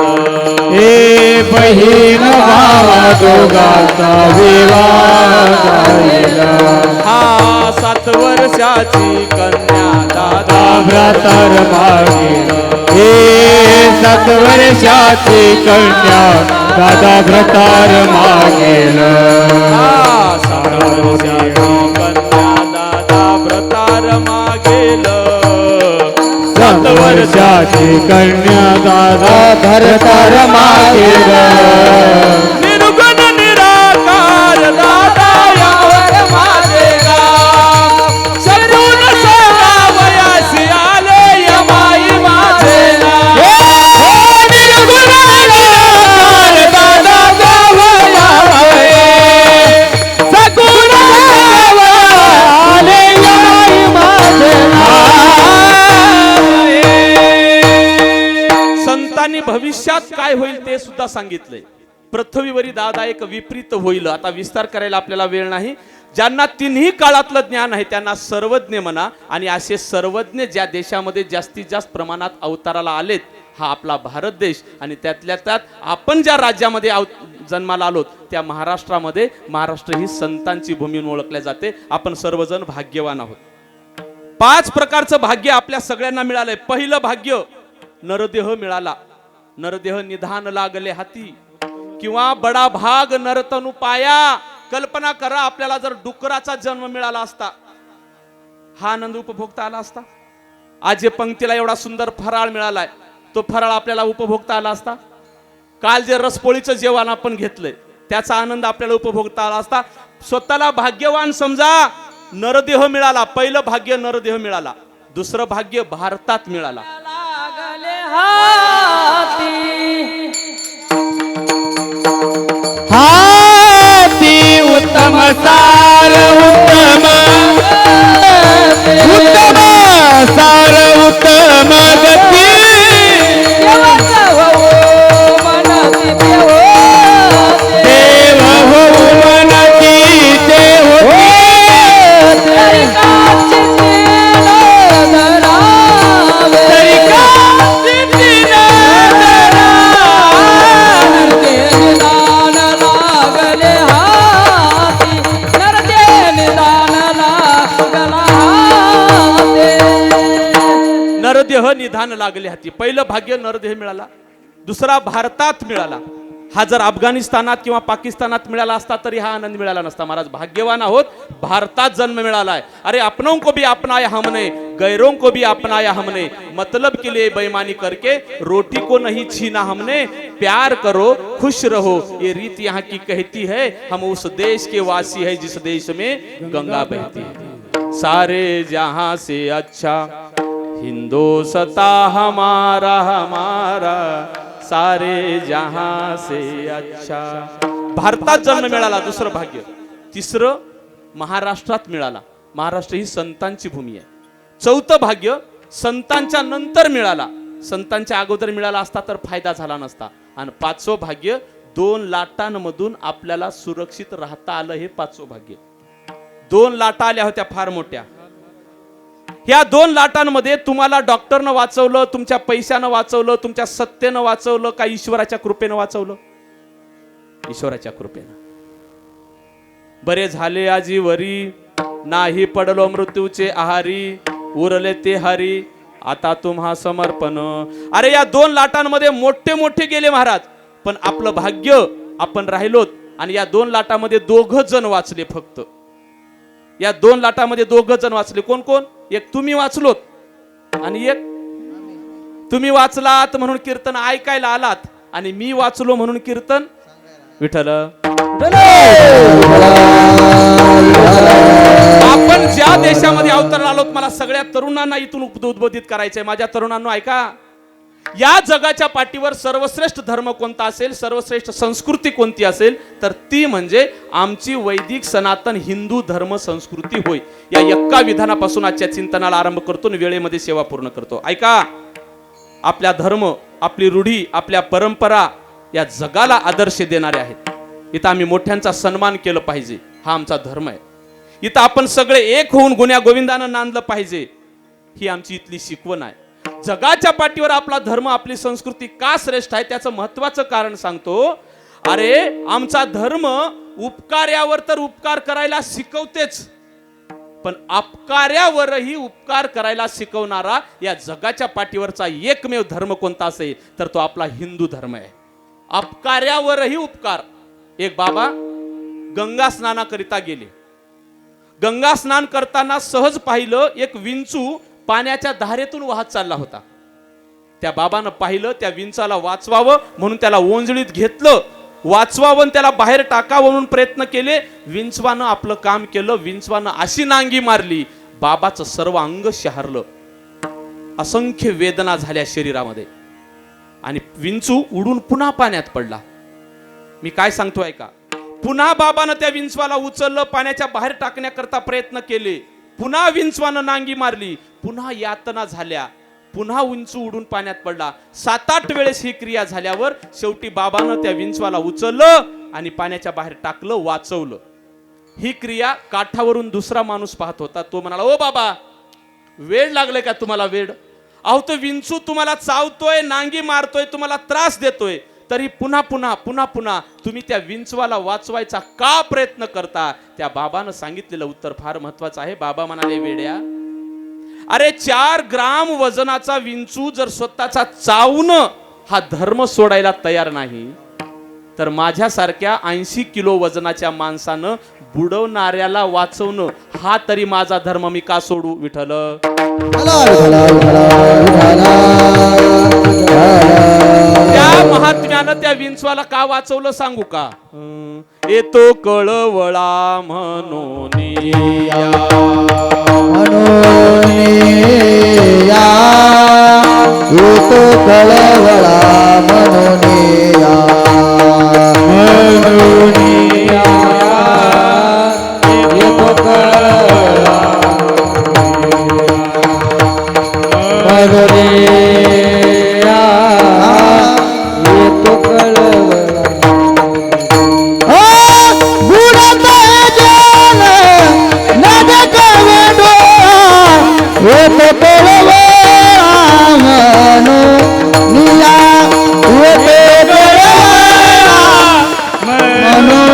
हे बहीण भावा दोघांचा विवाह झालेला. हा 7 वर्षाची कन्या दादा व्रतार मागेल. हे 7 वर्षाची कन्या दादा व्रतार मागेल. हा 7 वर्षाची कन्या दादा व्रतार मागेल. 7 वर्षाची कन्या दादा व्रतार मागेल. निर्गुण निराकार दादा यावर मागेला. सगुण सगळ्यावयासी आले यमाई माझेला. निर्गुण निराकार दादा जावयावे. सगुण आले यमाई माझेला. संतांनी भविष्यात काय होईल ते सुद्धा सांगितलंय. पृथ्वीवरी दादा एक विपरीत होईल. आता विस्तार करायला आपल्याला वेळ नाही. ज्यांना तिन्ही काळातलं ज्ञान आहे त्यांना सर्वज्ञ म्हणा. आणि असे सर्वज्ञ ज्या देशामध्ये जास्तीत जास्त प्रमाणात अवताराला आलेत हा आपला भारत देश. आणि त्यातल्या त्यात आपण ज्या राज्यामध्ये जन्माला आलोत त्या महाराष्ट्रामध्ये, महाराष्ट्र ही संतांची भूमी म्हणून ओळखल्या जाते. आपण सर्वजण भाग्यवान आहोत. 5 प्रकारचं भाग्य आपल्या सगळ्यांना मिळालंय. पहिलं भाग्य नरदेह मिळाला. नरदेह निधान लागले हाती किंवा बडा भाग नरतनु पाया. कल्पना करा आपल्याला जर डुकराचा जन्म मिळाला असता, हा आनंद उपभोगता आला असता? आज जे पंक्तीला एवढा सुंदर फराळ मिळालाय तो फराळ आपल्याला उपभोगता आला असता? काल जे रसपोळीचं जेवण आपण घेतलंय त्याचा आनंद आपल्याला उपभोगता आला असता? स्वतःला भाग्यवान समजा. नरदेह मिळाला. पहिलं भाग्य नरदेह मिळाला. दुसरं भाग्य भारतात मिळाला. हाती उत्तम सार उत्तम उत्तम सार उत्तम गती. देव होऊ मनती देव नरदेह निधान लागले हाती. पहिलं भाग्य नरदेह मिळाला. दुसरा भारतात मिळाला. हा जर अफगाणिस्तानात किंवा पाकिस्तानात मिळाला असता तरी हा आनंद मिळाला नसता. महाराज भाग्यवान आहोत, भारतात जन्म मिळालाय. अरे अपनों को भी अपनाया हमने, गैरों को भी अपनाया हमने. मतलब के लिए बेईमानी करके रोटी को नहीं छीना हमने. प्यार करो खुश रहो ये रीत यहाँ की कहती है. हम उस देश के वासी है जिस देश में गंगा बहती है. सारे जहां से अच्छा हिंदोसता हमारा हमारा, सारे जहां से अच्छा. भारतात जन्म मिळाला. दुसरं भाग्य. तिसरं महाराष्ट्रात मिळाला. महाराष्ट्र ही संतांची भूमी आहे. चौथं भाग्य संतांच्या नंतर मिळाला. संतांच्या अगोदर मिळाला असता तर फायदा झाला नसता. आणि 5वं भाग्य 2 लाटांमधून आपल्याला सुरक्षित राहता आलं. हे 5वं भाग्य. 2 लाटा आल्या होत्या फार मोठ्या. ह्या 2 लाटांमध्ये तुम्हाला डॉक्टरनं वाचवलं, तुमच्या पैशानं वाचवलं, तुमच्या सत्तेनं वाचवलं का ईश्वराच्या कृपेनं वाचवलं? ईश्वराच्या कृपेनं. बरे झाले आजीवरी, नाही पडलो मृत्यूचे आहारी, उरले ते हरी आता तुम्हा समर्पण. अरे या 2 लाटांमध्ये मोठे मोठे गेले महाराज, पण आपलं भाग्य आपण राहिलोत. आणि या 2 लाटांमध्ये 2 जण वाचले फक्त. या 2 लाटांमध्ये 2 जण वाचले. कोण कोण? एक तुम्ही वाचलोत आणि एक तुम्ही वाचलात म्हणून कीर्तन ऐकायला आलात आणि मी वाचलो म्हणून कीर्तन विठ्ठल. आपण ज्या देशामध्ये अवतरण आलोत, मला सगळ्या तरुणांना इथून उद्बोधित करायचंय. माझ्या तरुणांनो ऐका, या जगाच्या पाठीवर सर्वश्रेष्ठ धर्म कोणता असेल, सर्वश्रेष्ठ संस्कृती कोणती असेल, तर ती म्हणजे आमची वैदिक सनातन हिंदू धर्म संस्कृती होय. या एका विधानापासून आजच्या चिंतनाला आरंभ करतो आणि वेळेमध्ये सेवा पूर्ण करतो. ऐका, आपल्या धर्म, आपली रूढी, आपल्या परंपरा या जगाला आदर्श देणारे आहेत. इथं आम्ही मोठ्यांचा सन्मान केलं पाहिजे, हा आमचा धर्म आहे. इथं आपण सगळे एक होऊन गुण्या गोविंदानं नांदलं पाहिजे, ही आमची इथली शिकवण आहे. जगाच्या पाठीवर आपला धर्म, आपली संस्कृती का श्रेष्ठ आहे त्याचं महत्वाचं कारण सांगतो. अरे आमचा धर्म उपकार्यावर तर उपकार करायला शिकवतेच, पण अपकार्यावरही उपकार करायला शिकवणारा या जगाच्या पाठीवरचा एकमेव धर्म कोणता असेल तर तो आपला हिंदू धर्म आहे. अपकार्यावरही उपकार. एक बाबा गंगा स्नानाकरिता गेले. गंगा स्नान करताना सहज पाहिलं एक विंचू पाण्याच्या धारेतून वाहत चालला होता. त्या बाबानं पाहिलं, त्या विंचाला वाचवावं म्हणून त्याला ओंजळीत घेतलं, वाचवावं त्याला बाहेर टाकावं म्हणून प्रयत्न केले. विंचवानं आपलं काम केलं. विंचवानं अशी नांगी मारली, बाबाचं सर्व अंग शहारलं, असंख्य वेदना झाल्या शरीरामध्ये आणि विंचू उडून पुन्हा पाण्यात पडला. मी काय सांगतोय का, पुन्हा बाबानं त्या विंचवाला उचललं, पाण्याच्या बाहेर टाकण्याकरता प्रयत्न केले. पुन्हा विंचवानं नांगी मारली, पुन्हा यातना झाल्या, पुन्हा विंचू उडून पाण्यात पडला. 7-8 वेळेस ही क्रिया झाल्यावर शेवटी बाबानं त्या विंचवाला उचललं आणि पाण्याच्या बाहेर टाकलं, वाचवलं. ही क्रिया काठावरून दुसरा माणूस पाहत होता. तो म्हणाला, ओ बाबा, वेळ लागले का तुम्हाला? वेळ? अहो तो विंचू तुम्हाला चावतोय, नांगी मारतोय, तुम्हाला त्रास देतोय, तरी पुन्हा पुन्हा पुन्हा पुन्हा तुम्ही त्या विंचवाला वाचवायचा का प्रयत्न करता? त्या बाबानं सांगितलेलं उत्तर फार महत्वाचं आहे. बाबा म्हणाले, वेड्या, अरे 4 ग्राम वजनाचा विंचू जर स्वतःचा चावून हा धर्म सोडायला तयार नाही, तर माझ्यासारख्या 80 किलो वजनाच्या माणसानं बुडवणाऱ्याला वाचवणं हा तरी माझा धर्म मी का सोडू? विठ्ठल. त्या महात्म्यानं त्या विंचवाला का वाचवलं सांगू का? येतो कळवळा म्हणून येतो कळवळा म्हणून येतो कळवळा म्हणून येतो कळवळा. बुडत जल नदीत वेडो येतो कळवळा म्हणून येतो कळवळा म्हणून.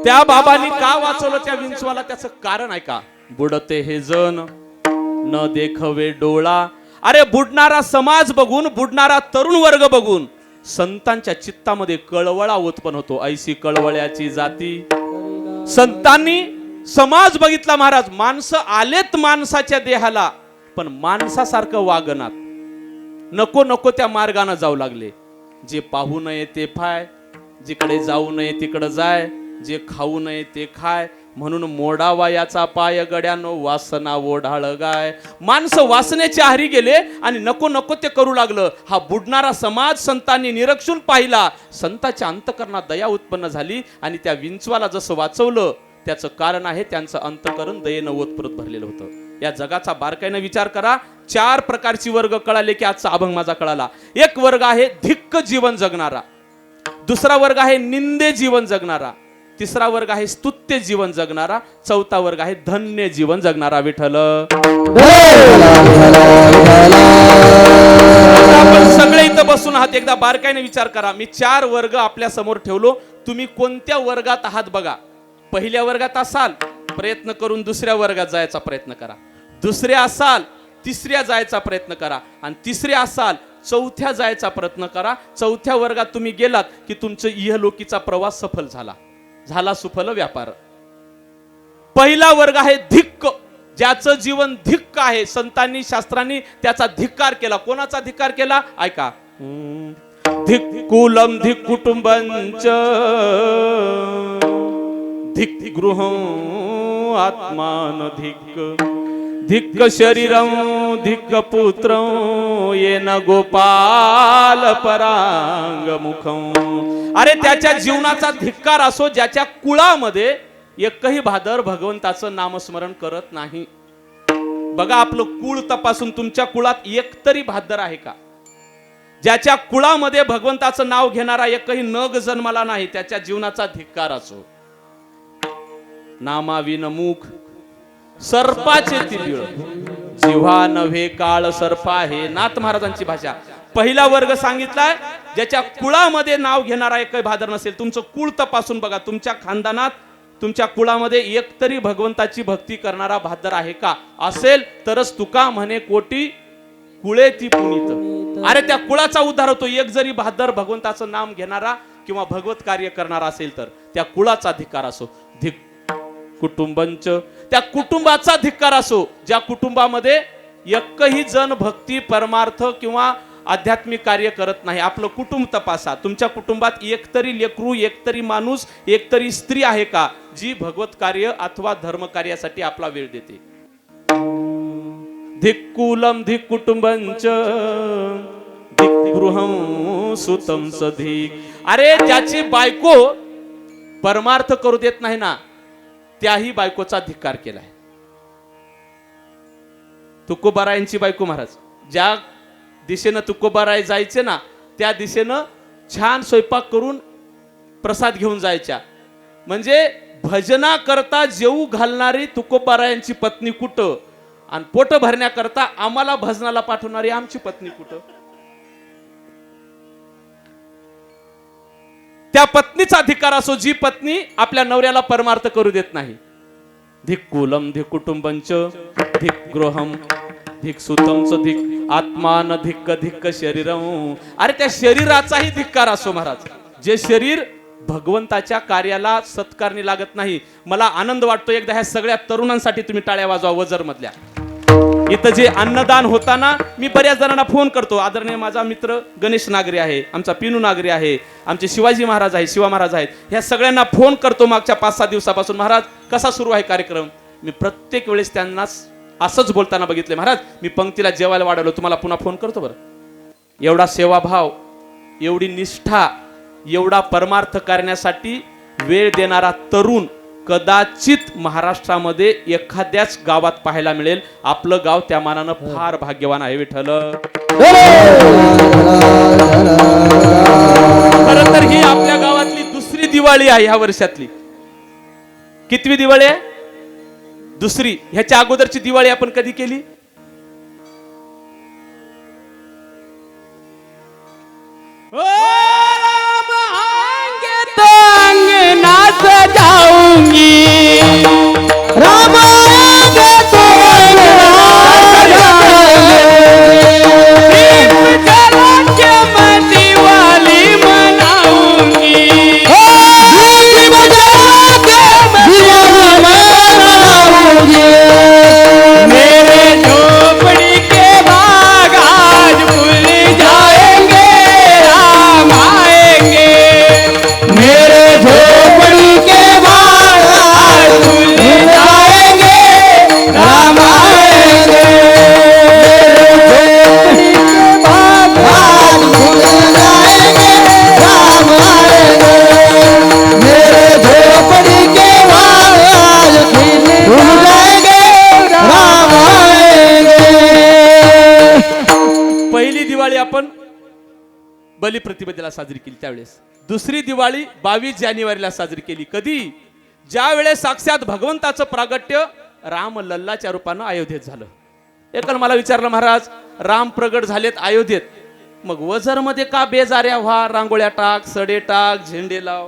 त्या बाबांनी का वाचवलं त्या विंचवाला? त्याचं कारण आहे का? बुडते हे जन न देखवे डोळा. अरे बुडणारा समाज बघून, बुडणारा तरुण वर्ग बघून संतांच्या चित्तामध्ये कळवळा उत्पन्न होतो. ऐशी कळवळ्याची जाती. संतांनी समाज बघितला महाराज. माणसं आलेत माणसाच्या देहाला, पण माणसासारखं वागनात. नको नको त्या मार्गाने जाऊ लागले. जे पाहू नये ते पाय, जिकडे जाऊ नये तिकडे जाय, जे खाऊ नये ते खाय, म्हणून मोडावा याचा पाय गड्यानो, वासना ओढाळ गाय. माणसं वासनेच्या आहारी गेले आणि नको नको ते करू लागलं. हा बुडणारा समाज संतांनी निरक्षून पाहिला. संतांच्या अंतकरणात दया उत्पन्न झाली आणि त्या विंचवाला जसं वाचवलं त्याचं कारण आहे त्यांचं अंतकरण दयेनं ओतप्रत भरलेलं होतं. या जगाचा बारकाईनं विचार करा. 4 प्रकारची वर्ग कळाले की आजचा अभंग माझा कळाला. एक वर्ग आहे धिक्क जीवन जगणारा, दुसरा वर्ग आहे निंदे जीवन जगणारा, तिसरा वर्ग आहे स्तुत्य जीवन जगणारा, चौथा वर्ग आहे धन्य जीवन जगणारा. विठ्ठल. आपण सगळे इथं बसून आहात, एकदा बारकाईने विचार करा. मी 4 वर्ग आपल्या समोर ठेवलो. तुम्ही कोणत्या वर्गात आहात बघा. पहिल्या वर्गात असाल, प्रयत्न करून दुसऱ्या वर्गात जायचा प्रयत्न करा. दुसऱ्या असाल, तिसऱ्या जायचा प्रयत्न करा. आणि तिसऱ्या असाल, चौथ्या जायचा प्रयत्न करा. चौथ्या वर्गात तुम्ही गेलात की तुमचं इहलोकीचा प्रवास सफल झाला, झाला सुफल व्यापार. पहिला वर्ग आहे धिक्क, ज्याचं जीवन धिक्क आहे. संतांनी शास्त्रांनी त्याचा धिक्कार केला. कोणाचा धिक्कार केला? ऐका. धिक्कुलम धिक कुटुंबंच धिक गृह आत्मान धिक्क धिक्क शरीरम धिक्क पुत्र येन गोपाल परांग मुखम. अरे त्याच्या जीवनाचा धिक्कार असो ज्याच्या कुळामध्ये एकही भादर भगवंताचं नामस्मरण करत नाही. बघा आपलं कुळ तपासून तुमच्या कुळात एक तरी भादर आहे का? ज्याच्या कुळामध्ये भगवंताचं नाव घेणारा एकही नग जन्माला नाही, त्याच्या जीवनाचा धिक्कार असो. नामाविन मुख सर्पाचे तिबिळ जिव्हा नव्हे काळ सर्प आहे. नाथ महाराजांची भाषा. पहिला वर्ग सांगितलाय ज्याच्या कुळामध्ये नाव घेणारा एकही भादर नसेल. तुमचं कुळ तपासून बघा, तुमच्या खानदानात तुमच्या कुळामध्ये एकतरी भगवंताची भक्ती करणारा भादर आहे का? असेल तरच तुका म्हणे कोटी कुळे ती पुनीत. अरे त्या कुळाचा उद्धार होतो. एक जरी भादर भगवंताचं नाम घेणारा किंवा भगवत कार्य करणारा असेल तर त्या कुळाचा धिक्कार असो. धिक कुटुंबंच, त्या कुटुंबाचा धिक्कार असो ज्या कुटुंबामध्ये एकही जण भक्ती परमार्थ किंवा आध्यात्मिक कार्य करत नाही. आपलं कुटुंब तपासा. तुमच्या कुटुंबात एकतरी लेकरू, एकतरी माणूस, एकतरी स्त्री आहे का जी भगवत कार्य अथवा धर्म कार्यासाठी आपला वेळ देते? धिक्कुलम धिक कुटुंबंच धिक गृहं सुतम सधिक. अरे ज्याची बायको परमार्थ करू देत नाही ना, त्याही बायकोचा धिक्कार केलाय. तुकोबारायांची बायको महाराज, ज्या दिशेनं तुकोबाराय जायचे ना त्या दिशेनं छान स्वयंपाक करून प्रसाद घेऊन जायच्या. म्हणजे भजना करता जेऊ घालणारी तुकोबारायांची पत्नी कुठं आणि पोट भरण्याकरता आम्हाला भजनाला पाठवणारी आमची पत्नी कुठं? त्या पत्नीचा धिक्कार असो जी पत्नी आपल्या नवऱ्याला परमार्थ करू देत नाही. धिक्कुलम धिक कुटुंबंच धिक गृहम धिक सुतमच धिक आत्मान धिक्क धिक्क शरीरम. अरे त्या शरीराचाही धिक्कार असो महाराज. जे शरीर भगवंताच्या कार्याला सत्कारणी लागत नाही. मला आनंद वाटतो एकदा ह्या सगळ्या तरुणांसाठी तुम्ही टाळ्या वाजवा. वजर मधल्या इथं जे अन्नदान होताना मी बऱ्याच जणांना फोन करतो. आदरणीय माझा मित्र गणेश नागरे आहे, आमचा पिनू नागरे आहे, आमचे शिवाजी महाराज आहे, शिवा महाराज आहेत. ह्या सगळ्यांना फोन करतो मागच्या 5-6 दिवसापासून. महाराज कसा सुरू आहे कार्यक्रम? मी प्रत्येक वेळेस त्यांना असंच बोलताना बघितले. महाराज मी पंक्तीला जेवायला वाढवलं, तुम्हाला पुन्हा फोन करतो बरं. एवढा सेवाभाव, एवढी निष्ठा, एवढा परमार्थ करण्यासाठी वेळ देणारा तरुण कदाचित महाराष्ट्रामध्ये एखाद्याच गावात पाहायला मिळेल. आपलं गाव त्या मानानं फार भाग्यवान आहे. विठ्ठल. खरं तर ही आपल्या गावातली दुसरी दिवाळी आहे ह्या वर्षातली. कितवी दिवाळी आहे? दुसरी. ह्याच्या अगोदरची दिवाळी आपण कधी केली? नाच जाऊंगी राम आएंगे तो दीप जला के मैं दिवाली मनाऊंगी. दीप जला के मैं दिवाली मनाऊंगी. मेरे झोपड़ी के बाग आज खुल जाएंगे, राम आएंगे. मेरे झोपड़ी के बाग आज खुल जाएंगे, राम आएंगे. मेरे झोपड़ी के बाग आज खुल जाएंगे, राम आएंगे. पहिली दिवाळी आपण बलिप्रतिपदेला साजरी केली त्यावेळेस. दुसरी दिवाळी 22 जानेवारीला साजरी केली. कधी? ज्या वेळेस साक्षात भगवंताचं प्रागट्य राम लल्लाच्या रूपानं अयोध्येत झालं. एकानं मला विचारलं, महाराज राम प्रगट झालेत अयोध्येत, मग वझर मध्ये का बेजाऱ्या व्हा? रांगोळ्या टाक, सडे टाक, झेंडे लाव,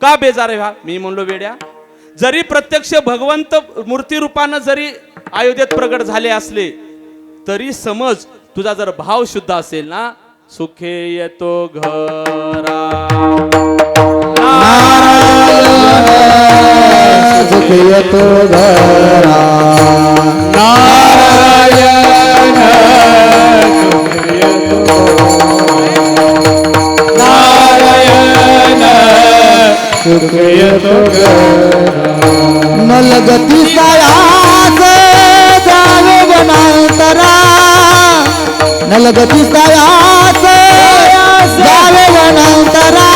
का बेजाऱ्या व्हा? मी म्हणलो, वेड्या, जरी प्रत्यक्ष भगवंत मूर्ती रूपानं जरी अयोध्येत प्रगट झाले असले तरी समज तुझा जर भाव शुद्ध असेल ना, सुखे येतो घरा, येतो घरा नारायण सुख येतो नारायण सुख येतो नलगती सायास जावे वनांतरा नलगती सायास जावे वनांतरा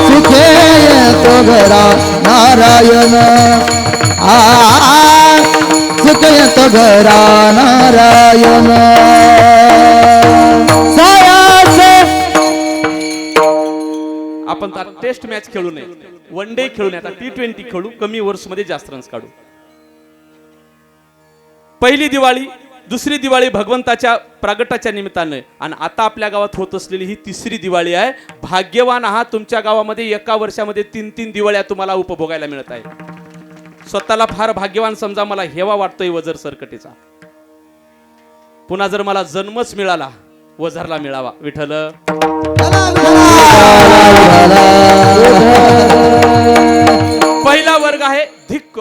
सुखे येतो घरा नारायण सुखे येतो घरा नारायण सायास आपण आता टेस्ट मॅच खेळू नये, वन डे खेळू नये, आता T20 खेळू, कमी ओव्हर्स मध्ये जास्त रन्स काढू. पहिली दिवाळी, दुसरी दिवाळी भगवंताच्या प्रगटाच्या निमित्ताने, आणि आता आपल्या गावात होत असलेली ही तिसरी दिवाळी आहे. भाग्यवान आहात, तुमच्या गावामध्ये एका वर्षामध्ये 3-3 दिवाळ्या तुम्हाला उपभोगायला मिळत आहे. स्वतःला फार भाग्यवान समजा. मला हेवा वाटतोय वजर सरकटेचा. पुन्हा जर मला जन्मच मिळाला, वझरला मिळावा. विठ्ठल. पहिला वर्ग आहे धिक्क.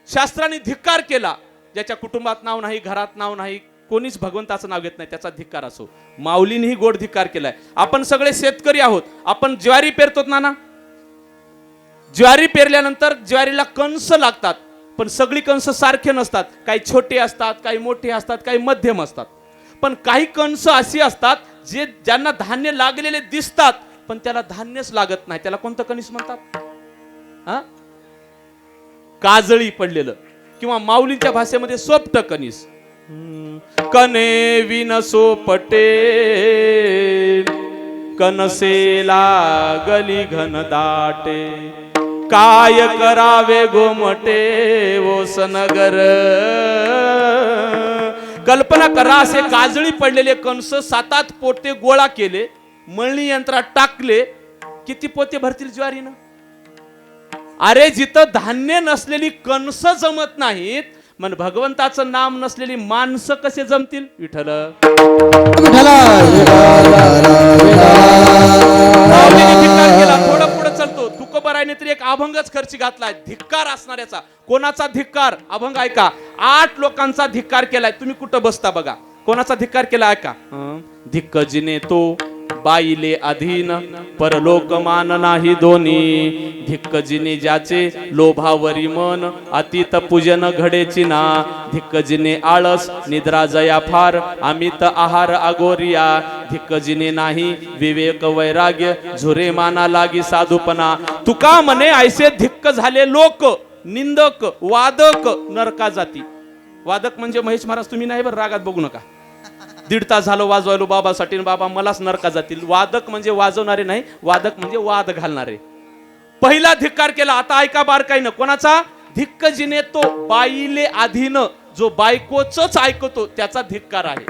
शास्त्राने धिक्कार केला. ज्याच्या कुटुंबात नाव नाही, घरात नाव नाही, कोणीच भगवंताचं नाव घेत नाही, त्याचा धिक्कार असो. माऊलींनीही गोड धिक्कार केलाय. आपण सगळे शेतकरी आहोत. आपण ज्वारी पेरतो ना. ज्वारी पेरल्यानंतर ज्वारीला कंस लागतात, पण सगळी कंस सारखे नसतात. काही छोटे असतात, काही मोठे असतात, काही मध्यम असतात. पण काही कंस अशी असतात जे ज्यांना धान्य लागलेले दिसतात, पण त्याला धान्यच लागत नाही. त्याला कोणतं कणीस म्हणतात? काजळी पडलेलं, किंवा माऊलींच्या भाषेमध्ये सोपट कणीस. कने विनसो पटे कनसे लागली घन दाटे काय करावे गोमटे ओसनगर. कल्पना करा, असे काजळी पडलेले कंस 7-8 पोते गोळा केले, मळणी यंत्रात टाकले, किती पोते भरतील ज्वारीनं? अरे जिथं धान्य नसलेली कणस जमत नाहीत, मन भगवंताचं नाम नसलेली माणसं कसे जमतील? विठ्ठल. थोडं पुढे चलतो. तुकोबारायने तरी एक अभंगच खर्ची घातलाय धिक्कार असणाऱ्याचा. कोणाचा धिक्कार? अभंग ऐका. 8 लोकांचा धिक्कार केलाय. तुम्ही कुठं बसता बघा. कोणाचा धिक्कार केला ऐका. धिक्क जिने तो बाईले अधीन परलोक मान नाही दोन्ही. धिक्क जिने ज्याचे लोभावरी मन अतीत पूजन घडेची ना. धिक्क जिने आळस निद्रा जया फार अमित आहार अगोरिया. धिक्क जिने नाही विवेक वैराग्य झुरे माना लागी साधुपणा. तुका म्हणे ऐसे धिक्क झाले लोक निंदक वादक नरका जाती. वादक म्हणजे महेश महाराज तुम्ही नाही, बरं रागात बघू नका. 1.5 तास झालं वाजवायलो बाबासाठी, बाबा मलाच नरका जातील. वादक म्हणजे वाजवणारे नाही, वादक म्हणजे वाद घालणारे. पहिला धिक्कार केला. आता ऐका बारकाईनं. कोणाचा? धिक्क जिने तो बाईले अधीन, जो बायकोच ऐकतो त्याचा धिक्कार आहे.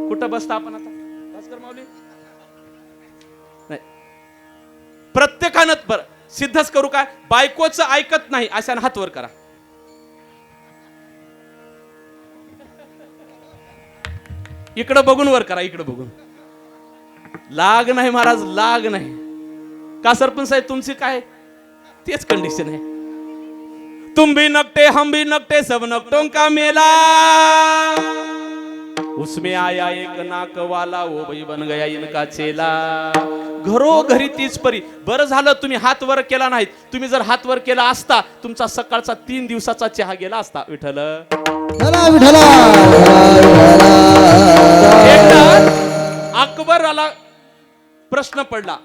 कुठं बसता आपण आता? भास्कर माऊली नाही. प्रत्येकानं बरं सिद्धच करू काय? बायकोच ऐकत नाही अशाने हात वर करा. इकडं बघून वर करा. इकडं बघून. लाग नाही महाराज, लाग नाही. का सरपंच साहेब तुमची काय तेच कंडिशन आहे. तुम भी नकटे हम भी नकटे सब नकटों का मेला. उसमें आया एक नाक वाला वो भाई बन गया इनका चेला. घरोघरी तीच परी. बरं झालं तुम्ही हात वर केला नाहीत. तुम्ही जर हात वर केला असता, तुमचा सकाळचा 3 दिवसाचा चहा गेला असता. विठ्ठल. अकबराला प्रश्न पडला,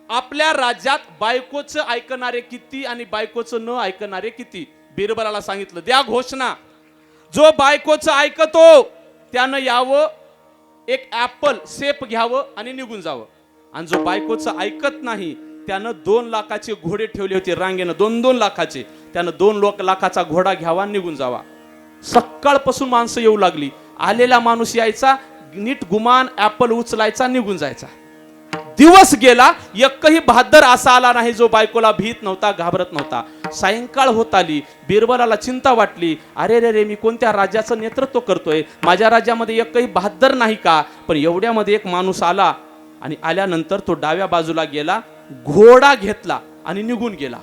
आपल्या राज्यात बायकोचं ऐकणारे किती आणि बायकोचं न ऐकणारे किती? बिरबलाला सांगितलं, द्या घोषणा. जो बायकोचं ऐकतो त्यानं यावं, एक ऍपल सेप घ्यावं आणि निघून जावं. आणि जो बायकोचं ऐकत नाही त्यानं 2 लाखाचे घोडे ठेवले होते रांगेनं, 2-2 लाखाचे. त्यानं 2 लाखाचा घोडा घ्यावा, निघून जावा. सकाळपासून माणसं येऊ लागली. आलेला माणूस यायचा, नीट गुमान ऍपल उचलायचा, निघून जायचा. दिवस गेला, एकही बहादर असा आला नाही जो बायकोला भीत नव्हता, घाबरत नव्हता. सायंकाळ होत आली. बिरबलाला चिंता वाटली. अरे रे रे, मी कोणत्या राज्याचं नेतृत्व करतोय? माझ्या राज्यामध्ये एकही बहादर नाही का? पण एवढ्यामध्ये एक माणूस आला, आणि आल्यानंतर तो डाव्या बाजूला गेला, घोडा घेतला आणि निघून गेला.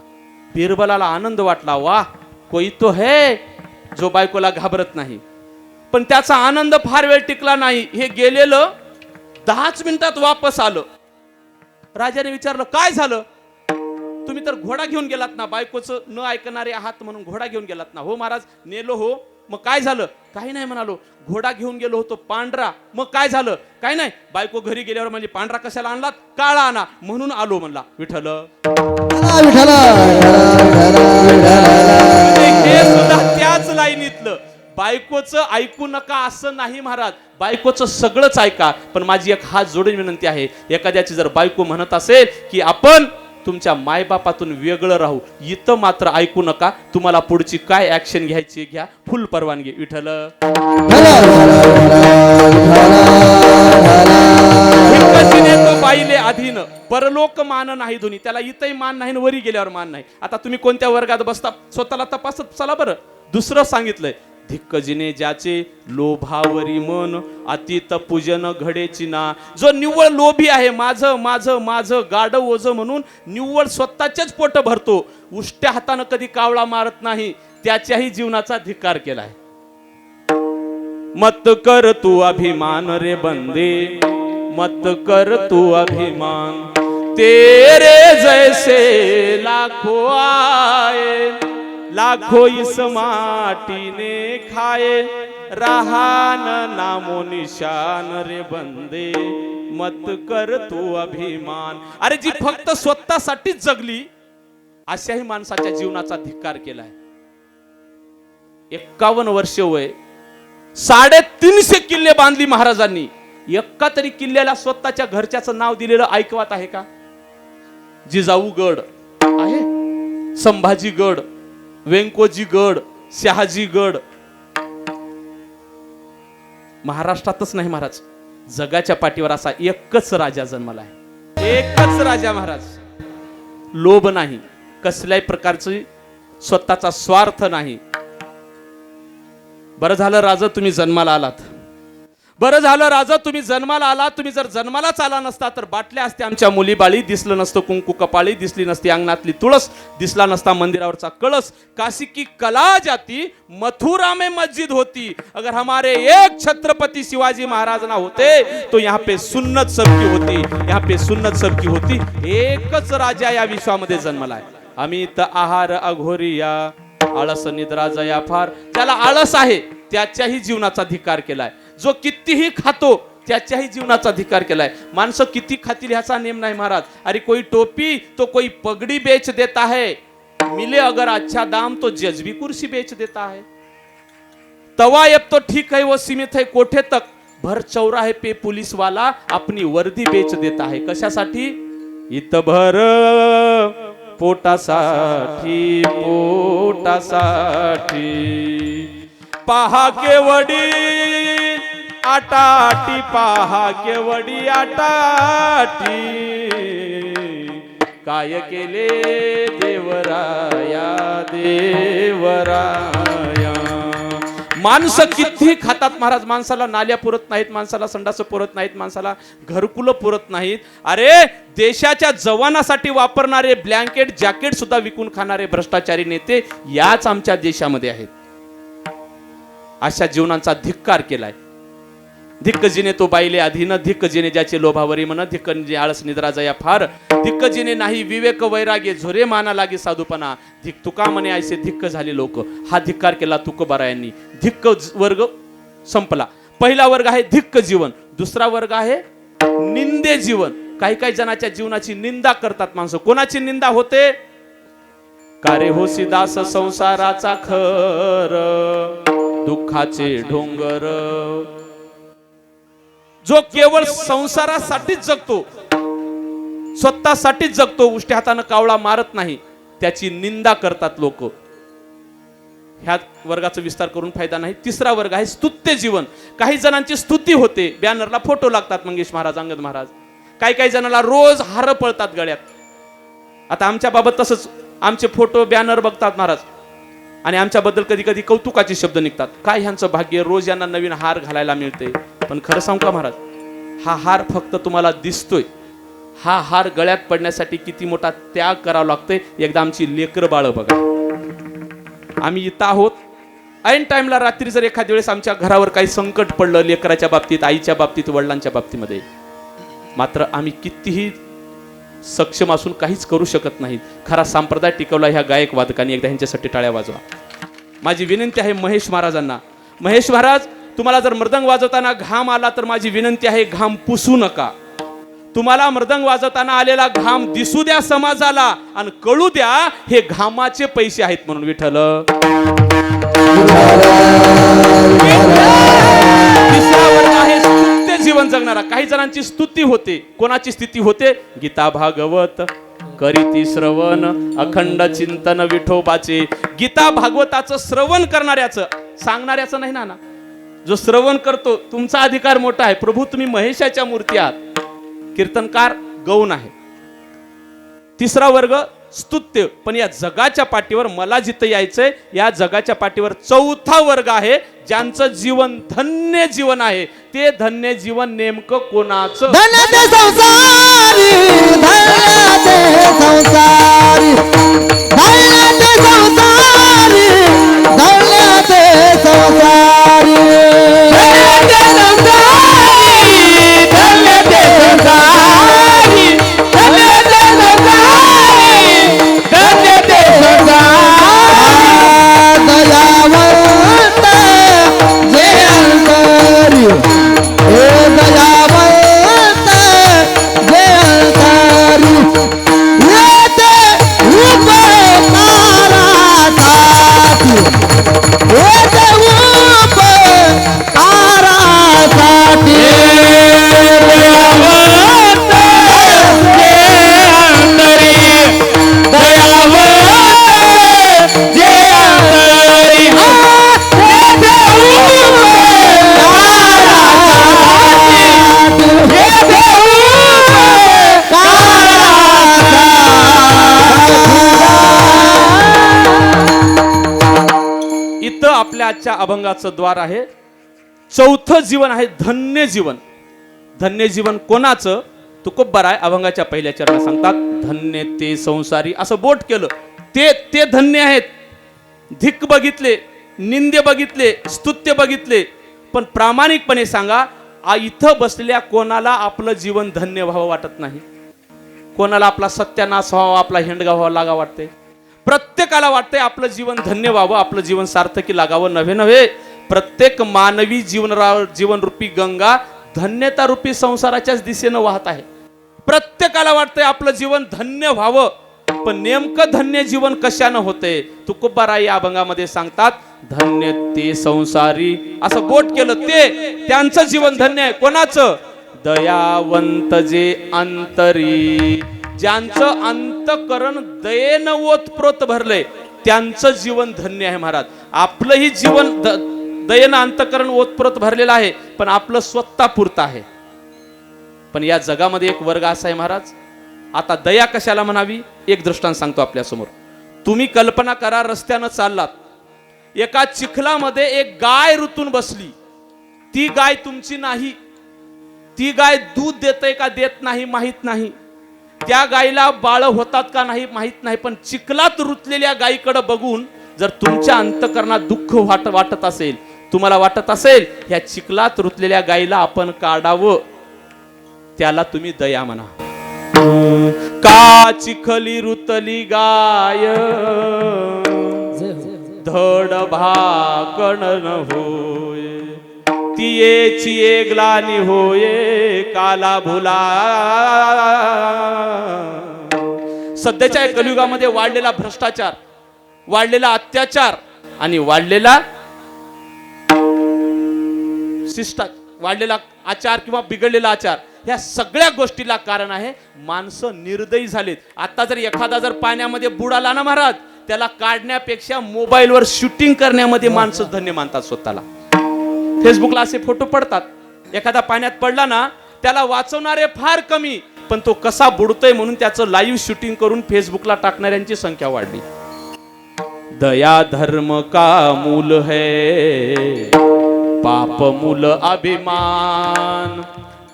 बिरबलाला आनंद वाटला, वा कोई तो है जो बायकोला घाबरत नाही. पण त्याचा आनंद फार वेळ टिकला नाही. हे गेलेलं 10च मिनिटात वापस आलं. राजाने विचारलं, काय झालं? तुम्ही तर घोडा घेऊन गेलात ना, बायकोचं न ऐकणारे आहात म्हणून घोडा घेऊन गेलात ना. हो महाराज, नेलो हो. मग काय झालं? काही नाही म्हणालो, घोडा घेऊन गेलो होतो पांढरा. मग काय झालं? काही नाही. बायको घरी गेल्यावर म्हणजे पांढरा कशाला आणलात? काळा आणा म्हणून आलो म्हणला. विठ्ठल, विठ्ठल हे सुद्धा त्याच लाईनीतलं. बायकोचं ऐकू नका असं नाही महाराज, बायकोचं सगळंच ऐका. पण माझी एक हात जोडून विनंती आहे, एखाद्याची जर बायको म्हणत असेल की आपण तुमच्या मायबापातून वेगळं राहू, इथं मात्र ऐकू नका. तुम्हाला पुढची काय ऍक्शन घ्यायची घ्या, फुल परवानगी. विठ्ठल, तो बाईले अधीन, परलोक मान नाही दोन्ही. त्याला इथंही मान नाही, वरी गेल्यावर मान नाही. आता तुम्ही कोणत्या वर्गात बसता स्वतःला तपासत चला बरं. दुसरं सांगितलंय, धिक्कजिने ज्याचे लोभावरी मन, अतीत पूजन घडेची ना. जो निव्वळ लोभी आहे, माझं माझं माझं गाड ओझ म्हणून निव्वळ स्वतःचेच पोट भरतो, उष्ट्या हातानं कधी कावळा मारत नाही, त्याच्याही जीवनाचा धिक्कार केलाय. मत कर तू अभिमान रे बंदे, मत कर तू अभिमान. तेरे जैसे लाखो आए, लाखो इस माटी ने खाए, रहान नामो निशान रे बंदे, मत कर तू अभिमान. अरे जी फक्त स्वतःसाठीच जगली, अशाही माणसाच्या जीवनाचा धिक्कार केलाय. 51 वर्ष वय, 350 किल्ले बांधली महाराजांनी. एका तरी किल्ल्याला स्वतःच्या घरच्याचं नाव दिलेलं ऐकवात आहे का? जिजाऊ गड आहे, संभाजी गड, व्यंकोजी गड, शहाजी गड. महाराष्ट्रातच नाही महाराज, जगाच्या पाठीवर असा एकच राजा जन्मला आहे. एकच राजा महाराज. लोभ नाही, कसल्याही प्रकारची स्वतःचा स्वार्थ नाही. बरं झालं राजा तुम्ही जन्माला आलात. बरं झालं राजा तुम्ही जन्माला आलात. तुम्ही जर जन्मालाच आला नसता तर बाटल्या असत्या आमच्या मुली बाळी, दिसलं नसतं कुंकू कपाळी, दिसली नसती अंगणातली तुळस, दिसला नसता मंदिरावरचा कळस. काशी की कला जाती, मथुरा में मस्जिद होती. अगर हमारे एक छत्रपति शिवाजी महाराज ना होते तो यहाँ पे सुन्नत सबकी होती, यहाँ पे सुन्नत सबकी होती. एकच राजा या विश्वामध्ये जन्मला आहे. अमित आहार अघोरिया, आळस निद्रा जया फार. त्याला आळस आहे त्याच्याही जीवनाचा धिक्कार केलाय. जो कितीही खातो त्याच्याही जीवनाचा अधिकार केलाय. माणसं किती खातील ह्याचा नेम नाही महाराज. अरे कोई टोपी तो कोई पगड़ी बेच देता है, मिले अगर अच्छा दाम तो जज्बी कुर्सी बेच देता है. तवायब तो ठीक है वो सीमित है कोठे तक, भर चौराहे पे पुलिस वाला अपनी वर्दी बेच देता है. कशासाठी? इतभर पोटासाठी, पोटासाठी. पहा केवडी आटाटी, पहा केवडी आटाटी. काय केले देवराया, देवराया. माणसं किती खातात महाराज. माणसाला नाल्या पुरत नाहीत, माणसाला संडास पुरत नाहीत, माणसाला घरकुलं पुरत नाहीत. अरे देशाच्या जवानासाठी वापरणारे ब्लँकेट जॅकेट सुद्धा विकून खाणारे भ्रष्टाचारी नेते याच आमच्या देशामध्ये आहेत. अशा जीवनाचा धिक्कार केलाय. धिक्कजिने तो बाईले अधीन, धिक्कजिने ज्याचे लोभावरी मन, धिक्कजिने आळस निद्रा जया फार. धिक्कजिने नाही विवेक वैराग्य, झोरे माना लागे साधूपणा. तुका म्हणे ऐसे धिक्क झाले लोक. हा धिक्कार केला तुकोबारायांनी. धिक्क वर्ग संपला. पहिला वर्ग आहे धिक्क जीवन, दुसरा वर्ग आहे निंदे जीवन. काही काही जणांच्या जीवनाची निंदा करतात माणसं. कोणाची निंदा होते? कारे होसी दास संसाराचा खर, दुःखाचे ढोंगर. जो केवळ संसारासाठीच जगतो, स्वतःसाठीच जगतो, उष्ट्या हातानं कावळा मारत नाही, त्याची निंदा करतात लोक. ह्या वर्गाचा विस्तार करून फायदा नाही. तिसरा वर्ग आहे स्तुत्य जीवन. काही जणांची स्तुती होते, बॅनरला फोटो लागतात मंगेश महाराज, अंगद महाराज. काही काही जणांना रोज हार पळतात गळ्यात. आता आमच्या बाबत तसंच, आमचे फोटो बॅनर बघतात महाराज आणि आमच्याबद्दल कधी कधी कौतुकाचे शब्द निघतात. काय ह्यांचं भाग्य, रोज यांना नवीन हार घालायला मिळते. पण खरं सांगू का महाराज, हा हार फक्त तुम्हाला दिसतोय, हा हार गळ्यात पडण्यासाठी किती मोठा त्याग करावा लागतोय. एकदा आमची लेकरं बाळ बघा, आम्ही इथं आहोत, ऐन टाइमला रात्री जर एखाद्या वेळेस आमच्या घरावर काही संकट पडलं, लेकराच्या बाबतीत, आईच्या बाबतीत, वडिलांच्या बाबतीमध्ये, मात्र आम्ही कितीही सक्षम असून काहीच करू शकत नाहीत. खरा संप्रदाय टिकवला ह्या गायक वादकांनी. एकदा ह्यांच्यासाठी टाळ्या वाजवा. माझी विनंती आहे महेश महाराजांना, महेश महाराज, तुम्हाला जर मृदंग वाजवताना घाम आला तर माझी विनंती आहे, घाम पुसू नका. तुम्हाला मृदंग वाजवताना आलेला घाम दिसू द्या समाजाला आणि कळू द्या हे घामाचे पैसे आहेत म्हणून. विठ्ठल. तिसरा वर्ग आहे स्तुत्य जीवन जगणारा. काही जणांची स्तुती होते. कोणाची स्थिती होते? गीता भागवत करीती श्रवण अखंड चिंतन विठोबाचे. गीता भागवताचं श्रवण करणाऱ्याचं, सांगणाऱ्याचं नाही ना. जो श्रवण करतो, तुमचा अधिकार मोठा आहे. प्रभू तुम्ही महेशाच्या मूर्ती आहात. कीर्तनकार गौण आहे. तिसरा वर्ग स्तुत्य. पण या जगाच्या पाठीवर मला जिथं यायचंय, या जगाच्या पाठीवर चौथा वर्ग आहे ज्यांचं जीवन धन्य जीवन आहे. ते धन्य जीवन नेमकं कोणाचं? धन्य ते संसारी, धन्य ते संसारी, धन्य ते संसारी, धन्य ते संसारी, धन्य ते संसारी, धन्य ते संसारी, धन्य ते संसारी, धन्य ते संसारी. दयावंत जे अंतरी, हे दयावंत जे अंतरी, येते उपकारासाठी, येते उपकारासाठी. दयावंत जे अंतरी, दयावंत जे अंतरी, येते इथं आपल्या आजच्या अभंगाचं द्वार आहे. चौथं जीवन आहे धन्य जीवन. धन्य जीवन कोणाचं? तुकोबाराय अभंगाच्या पहिल्या चरणात सांगतात, धन्य ते संसारी. असं बोट केलं, ते धन्य आहेत. धिक बघितले, निंदे बघितले, स्तुत्य बघितले, पण प्रामाणिकपणे सांगा, इथं बसलेल्या कोणाला आपलं जीवन धन्य व्हावं वाटत नाही? कोणाला आपला सत्यानाश व्हावा, आपला हेंडगा व्हावा लागा वाटते? प्रत्येकाला वाटतंय आपलं जीवन धन्य व्हावं, आपलं जीवन सार्थकी लागावं. नव्हे, प्रत्येक मानवी जीवनरूपी गंगा धन्यता रूपी संसाराच्याच दिशेनं वाहत आहे. प्रत्येकाला वाटतंय आपलं जीवन धन्य व्हावं, पण नेमकं धन्य जीवन कशानं होतंय? तुकोबाराय या अभंगामध्ये सांगतात, धन्य ते संसारी. असं बोट केलं, त्यांचं जीवन धन्य आहे. कोणाचं? दयावंत जे अंतरी, ज्यांचं अंतकरण दयेनं ओतप्रोत भरलंय, त्यांचं जीवन धन्य आहे महाराज. आपलंही जीवन दयेनं अंतकरण ओतप्रोत भरलेलं आहे, पण आपलं स्वतः पुरतं आहे. पण या जगामध्ये एक वर्ग असा आहे महाराज. आता दया कशाला म्हणावी? एक दृष्टांत सांगतो आपल्या समोर. तुम्ही कल्पना करा, रस्त्यानं चाललात, एका चिखलामध्ये एक गाय रुतून बसली. ती गाय तुमची नाही. ती गाय दूध देते का देत नाही माहित नाही. त्या गायीला बाळ होतात का नाही माहित नाही. पण चिखलात रुतलेल्या गायीकडे बघून जर तुमच्या अंतकरणात दुःख वाटत असेल, तुम्हाला वाटत असेल ह्या चिखलात रुतलेल्या गायीला आपण काढावं, त्याला तुम्ही दया म्हणा. का चिखली रुतली गाय, धड भाकण न होय, तियेची ग्लानी होये काला भुला. सध्याच्या कलियुगामध्ये वाढलेला भ्रष्टाचार, वाढलेला अत्याचार आणि वाढलेला वाढलेला आचार किंवा बिघडलेला आचार, ह्या सगळ्या गोष्टीला कारण आहे माणसं निर्दयी झालेत. आता जर एखादा जर पाण्यामध्ये बुडाला ना महाराज, त्याला काढण्यापेक्षा मोबाईलवर शूटिंग करण्यामध्ये माणसं धन्य मानतात स्वतःला. फेसबुकला असे फोटो पडतात, एखादा पाण्यात पडला ना, त्याला वाचवणारे फार कमी, पण तो कसा बुडतोय म्हणून त्याचं लाईव्ह शूटिंग करून फेसबुकला टाकणाऱ्यांची संख्या वाढली. दया धर्म का मूल है, पाप मूल अभिमान,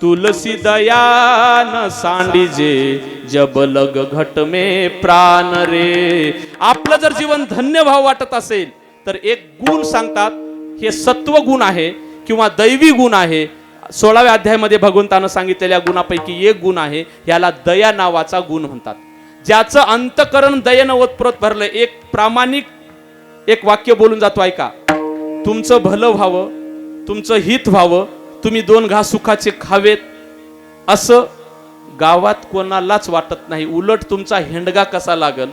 तुलसी दयान सांडीजे जब लग घट में प्राण रे. आपलं जर जीवन धन्य भाव वाटत असेल तर एक गुण सांगतात, हे सत्व गुण आहे किंवा दैवी गुण आहे. 16व्या अध्यायामध्ये भगवंतानं सांगितलेल्या गुणापैकी एक गुण आहे, याला दया नावाचा गुण म्हणतात. ज्याचं अंतकरण दयेनं ओतप्रोत भरलंय. एक प्रामाणिक एक वाक्य बोलून जातो, ऐका. तुमचं भलं व्हावं, तुमचं हित व्हावं, तुम्ही 2 घास सुखाचे खावेत असं गावात कोणालाच वाटत नाही. उलट तुमचा हेंडगा कसा लागल,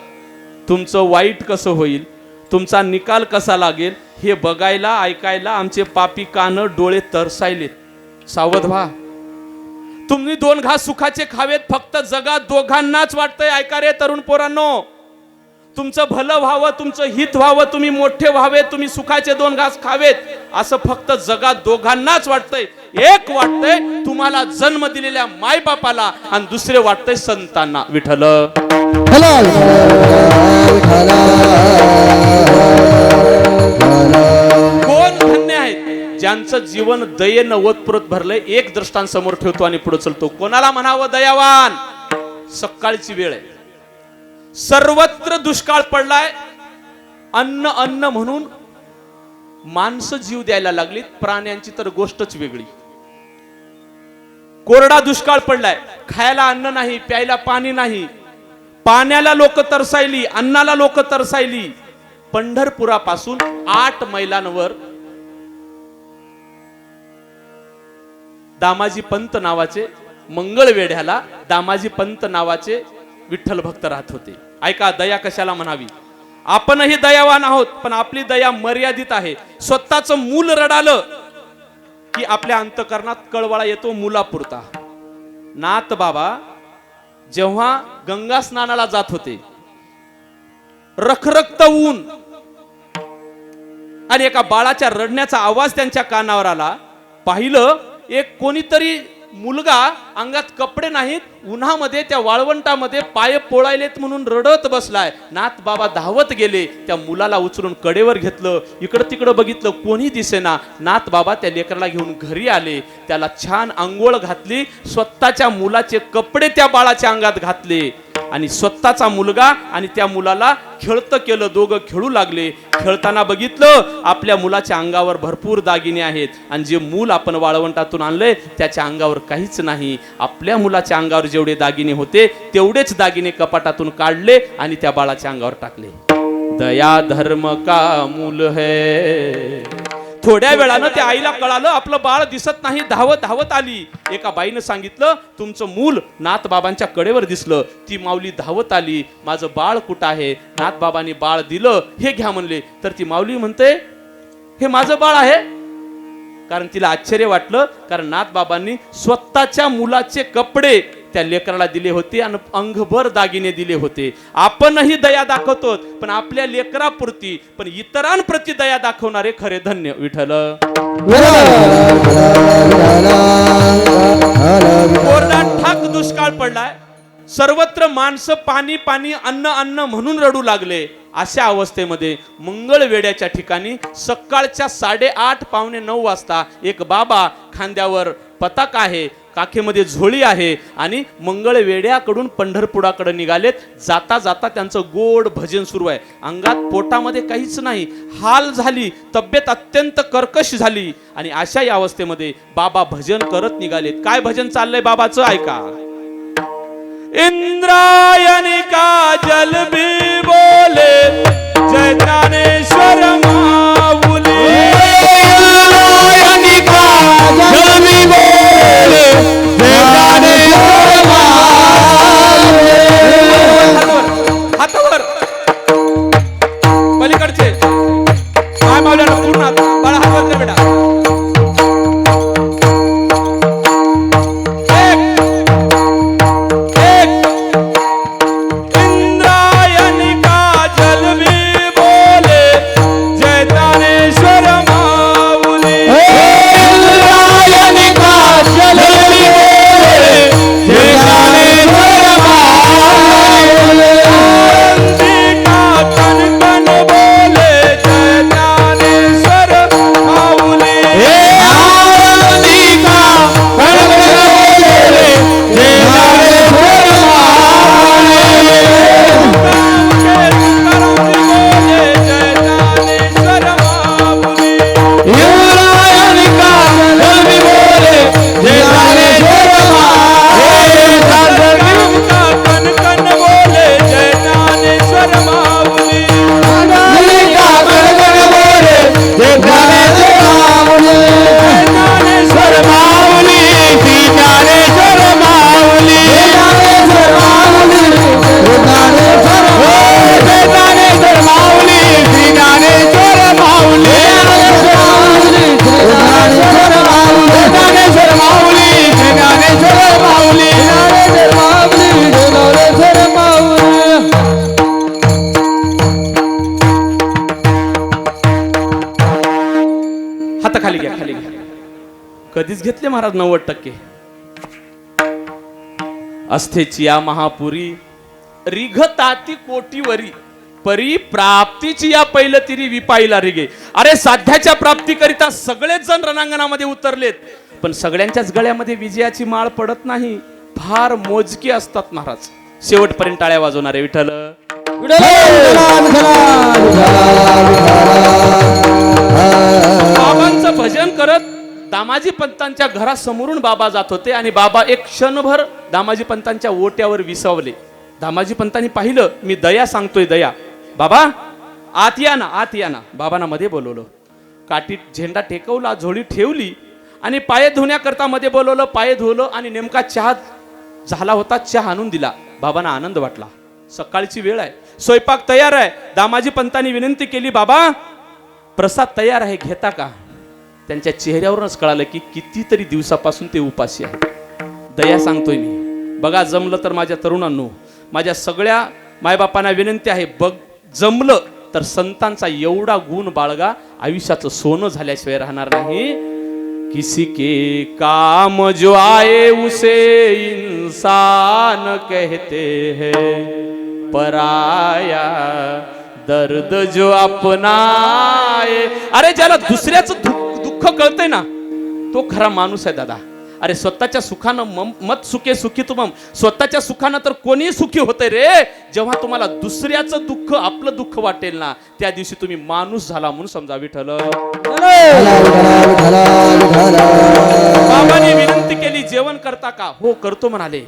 तुमचं वाईट कसं होईल, तुमचा निकाल कसा लागेल हे बघायला ऐकायला आमचे पापी कान डोळे तरसायलेत. सावध व्हा. तुम्ही 2 घास सुखाचे खावेत फक्त जगात दोघांनाच वाटतंय. ऐका रे तरुण पोरांनो, तुमचं भलं व्हावं, तुमचं हित व्हावं, तुम्ही मोठे व्हावेत, तुम्ही सुखाचे 2 घास खावेत असं फक्त जगात दोघांनाच वाटतंय. एक वाटतंय तुम्हाला जन्म दिलेल्या मायबापाला आणि दुसरे वाटतंय संतांना. विठ्ठल कोण धन्य आहेत? ज्यांचं जीवन दयेनं ओतप्रोत भरलंय. एक दृष्टांत समोर ठेवतो आणि पुढे चलतो. कोणाला म्हणावं दयावान? सकाळची वेळ आहे, सर्वत्र दुष्काळ पडलाय. अन्न अन्न म्हणून माणसं जीव द्यायला लागलीत, प्राण्यांची तर गोष्टच वेगळी. कोरडा दुष्काळ पडलाय, खायला अन्न नाही, प्यायला पाणी नाही. पाण्याला लोक तरसायली, अन्नाला लोक तरसायली. पंढरपुरापासून 8 मैलांवर दामाजी पंत नावाचे, मंगळवेढ्याला दामाजी पंत नावाचे विठ्ठल भक्त राहत होते. ऐका, दया कशाला म्हणावी? आपणही दयावान आहोत, पण आपली दया मर्यादित आहे. स्वतःचं मूल रडालं की आपल्या अंतकरणात कळवळा येतो मुलापुरता. नाथ बाबा जेव्हा गंगा स्नानाला जात होते, रखरखत ऊन आणि एका बाळाच्या रडण्याचा आवाज त्यांच्या कानावर आला. पाहिलं एक कोणीतरी मुलगा, अंगात कपडे नाहीत, उन्हामध्ये त्या वाळवंटामध्ये पाय पोळायलेत म्हणून रडत बसलाय. नाथ बाबा धावत गेले, त्या मुलाला उचलून कडेवर घेतलं. इकडं तिकडं बघितलं, कोणी दिसेना. नाथ बाबा त्या लेकराला घेऊन घरी आले, त्याला छान अंघोळ घातली, स्वतःच्या मुलाचे कपडे त्या बाळाच्या अंगात घातले आणि स्वतःचा मुलगा आणि त्या मुलाला खेळतं केलं. दोघं खेळू लागले. खेळताना बघितलं आपल्या मुलाच्या अंगावर भरपूर दागिने आहेत आणि जे मूल आपण वाळवंटातून आणलंय त्याच्या अंगावर काहीच नाही. आपल्या मुलाच्या अंगावर जेवढे दागिने होते तेवढेच दागिने कपाटातून काढले आणि त्या बाळाच्या अंगावर टाकले. दया धर्म का मूल है. थोड्या वेळानं त्या आईला कळालं आपलं बाळ दिसत नाही. धावत धावत आली. एका बाईनं सांगितलं तुमचं मूल नाथ बाबांच्या कडेवर दिसलं. ती माऊली धावत आली, माझं बाळ कुठं आहे? नाथ बाबांनी बाळ दिलं, हे घ्या म्हणले. तर ती माऊली म्हणते हे माझं बाळ आहे. कारण तिला आश्चर्य वाटलं, कारण नाथ बाबांनी स्वतःच्या मुलाचे कपडे त्या लेकराला दिले होते आणि अंगभर दागिने दिले होते. आपणही दया दाखवतो, पण आपल्या लेकरापुरती, पण इतरांप्रती दया दाखवणारे खरे धन्य. विठ्ठल कोरडा ठाक दुष्काळ पडलाय, सर्वत्र माणसं पाणी पाणी अन्न अन्न म्हणून रडू लागले. अशा अवस्थेमध्ये मंगळवेढ्याच्या ठिकाणी सकाळच्या 8:30 पावणे 9 वाजता एक बाबा, खांद्यावर पताका आहे, काखेमध्ये झोळी आहे आणि मंगळवेढ्याकडून पंढरपुराकडे निघालेत. जाता जाता त्यांचं गोड भजन सुरू आहे. अंगात पोटामध्ये काहीच नाही, हाल झाली, तब्येत अत्यंत कर्कश झाली आणि अशा या अवस्थेमध्ये बाबा भजन करत निघालेत. काय भजन चाललंय बाबाचं ऐका. इंद्रायणी का जल भी बोले जय ज्ञानेश्वर माऊली. इंद्रायणी का जल भी बोले जय ज्ञानेश्वर माऊली. हातावर पलीकडचे काय मावल्याला पूर्ण बाळा हातवर दे बेटा. कधीच घेतले महाराज 90%. अस्थेची या महापुरी रिघताती कोटीवरी परी प्राप्तीची या पहिलं तिरी विपाईला रिगे. अरे साध्याच्या प्राप्तीकरिता सगळेच जण रणांगणामध्ये उतरलेत, पण सगळ्यांच्याच गळ्यामध्ये विजयाची माळ पडत नाही. फार मोजकी असतात महाराज. शेवटपर्यंत टाळ्या वाजवणारे विठ्ठल. बाबांचं भजन करत दामाजी पंतांच्या घरासमोरून बाबा जात होते आणि बाबा एक क्षणभर दामाजी पंतांच्या ओट्यावर विसावले. दामाजी पंतांनी पाहिलं, मी दया सांगतोय, दया. बाबा आत या ना, आत या ना. बाबांना मध्ये बोलवलं, काठीत झेंडा टेकवला, झोळी ठेवली आणि पाय धुण्याकरता मध्ये बोलवलं. पाय धुवलं आणि नेमका चहा झाला होता, चहा आणून दिला. बाबांना आनंद वाटला. सकाळची वेळ आहे, स्वयंपाक तयार आहे. दामाजी पंतांनी विनंती केली, बाबा प्रसाद तयार आहे, घेता का? त्यांच्या चेहऱ्यावरूनच कळालं की कितीतरी दिवसापासून ते उपाशी आहेत. दया सांगतोय मी. बघा जमलं तर माझ्या तरुणांनो, माझ्या सगळ्या मायबापांना विनंती आहे, बघ जमलं तर संतांचा एवढा गुण बाळगा, आयुष्याचं सोनं झाल्याशिवाय राहणार नाही. किसी के काम जो आए उसे इंसान कहते हैं, पराया दर्द जो अपनाए. अरे ज्याला दुसऱ्याचं दुःख कळतंय ना, तो खरा माणूस आहे दादा. अरे स्वतःच्या सुखानं मत सुखे सुखी तुमम. स्वतःच्या सुखानं तर कोणी सुखी होते रे. जेव्हा तुम्हाला दुसऱ्याचं दुःख आपलं दुःख वाटेल ना, त्या दिवशी तुम्ही माणूस झाला म्हणून समजा. विठ्ठल. बाबांनी विनंती केली, जेवण करता का? हो करतो म्हणाले.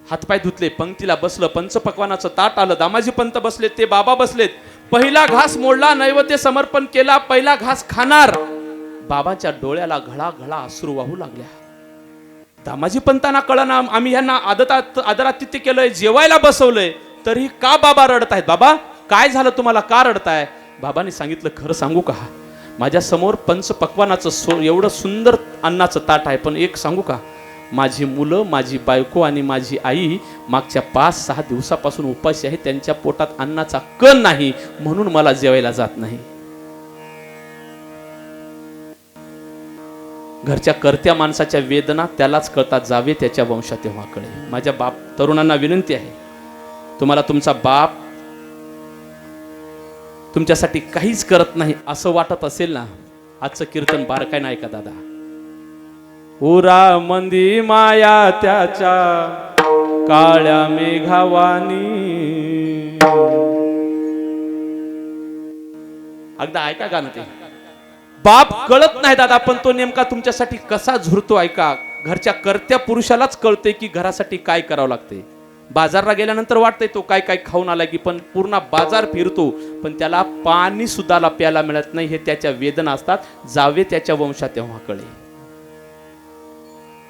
हातपाय धुतले, पंक्तीला बसलं. पंचपक्वानाचं ताट आलं. दामाजी पंत बसलेत, ते बाबा बसलेत. पहिला घास मोडला, नैवेद्य समर्पण केला. पहिला घास खाणार. बाबाच्या डोळ्याला घळा अश्रू वाहू लागल्या. दामाजी पंतांना कळना, आम्ही यांना आदरातिथ्य केलंय, जेवायला बसवलंय, तरी का बाबा रडत आहेत? बाबा काय झालं तुम्हाला, का रडताय? बाबांनी सांगितलं, खरं सांगू का, माझ्या समोर पंचपक्वानाचं एवढं सुंदर अन्नाचं ताट आहे, पण एक सांगू का, माझी मुलं, माझी बायको आणि माझी आई मागच्या 5-6 दिवसापासून उपाशी आहे. त्यांच्या पोटात अन्नाचा कण नाही, म्हणून मला जेवायला जात नाही. घरच्या करत्या माणसाच्या वेदना त्यालाच कळतात, जावे त्याच्या वंशात तेव्हा कळे. माझ्या बाप तरुणांना विनंती आहे, तुम्हाला तुमचा बाप तुमच्यासाठी काहीच करत नाही असं वाटत असेल ना, आजचं कीर्तन बारकाय नाही का दादा. उरा मंदी माया त्याच्या काळ्या मेघावानी. अगदा ऐका गाणं ते. बाप कळत नाही दादा, पण तो नेमका तुमच्यासाठी कसा झुरतो ऐका. घरच्या करत्या पुरुषालाच कळते की घरासाठी काय करावं लागते. बाजारला गेल्यानंतर वाटतंय तो काय काय खाऊन आला की, पण पूर्ण बाजार फिरतो, पण त्याला पाणी सुद्धा प्यायला मिळत नाही. हे त्याच्या वेदना असतात, जावे त्याच्या वंशात तेव्हा कळे.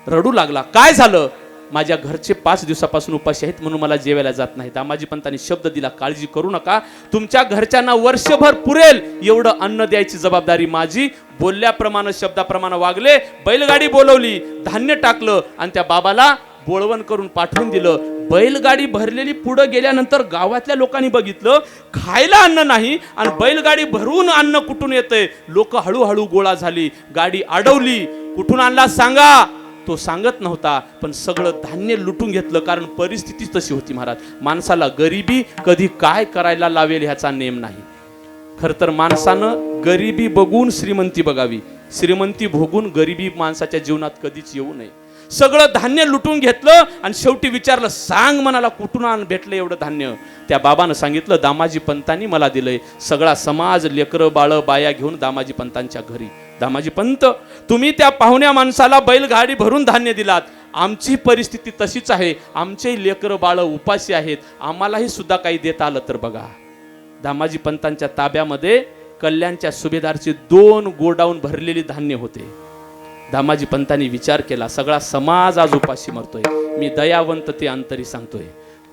रडू लागला, काय झालं? माझ्या घरचे 5 दिवसापासून उपाशी आहेत, म्हणून मला जेवायला जात नाही. दामाजी पंतांनी शब्द दिला, काळजी करू नका, तुमच्या घरच्यांना वर्षभर पुरेल एवढं अन्न द्यायची जबाबदारी माझी. बोलल्याप्रमाणे शब्दाप्रमाणे वागले. बैलगाडी बोलवली, धान्य टाकलं आणि त्या बाबाला बोळवण करून पाठवून दिलं. बैलगाडी भरलेली पुढे गेल्यानंतर गावातल्या लोकांनी बघितलं, खायला अन्न नाही आणि बैलगाडी भरून अन्न कुठून येतंय. लोक हळूहळू गोळा झाली, गाडी अडवली. कुठून आणला सांगा? तो सांगत नव्हता, पण सगळं धान्य लुटून घेतलं, कारण परिस्थिती तशी होती महाराज. माणसाला गरिबी कधी काय करायला लावेल ह्याचा नेम नाही. खर तर माणसानं गरिबी बघून श्रीमंती बघावी, श्रीमंती भोगून गरिबी माणसाच्या जीवनात कधीच येऊ नये. सगळं धान्य लुटून घेतलं आणि शेवटी विचारलं, सांग म्हणाला कुठून भेटलं एवढं धान्य? त्या बाबानं सांगितलं, दामाजी पंतांनी मला दिलंय. सगळा समाज, लेकरं बाळ बाया घेऊन दामाजी पंतांच्या घरी. दामाजी पंत, तुम्ही त्या पाहुण्या माणसाला बैलगाडी भरून धान्य दिलात, आमची परिस्थिती तशीच आहे, आमचे लेकरं बाळ उपाशी आहेत, आम्हालाही सुद्धा काही देता आलं तर बघा. दामाजी पंतांच्या ताब्यामध्ये कल्याणच्या सुभेदारचे 2 गोडाऊन भरलेली धान्य होते. दामाजी पंतांनी विचार केला, सगळा समाज आज उपाशी मरतोय, मी दयावंत ते अंतरी सांगतोय.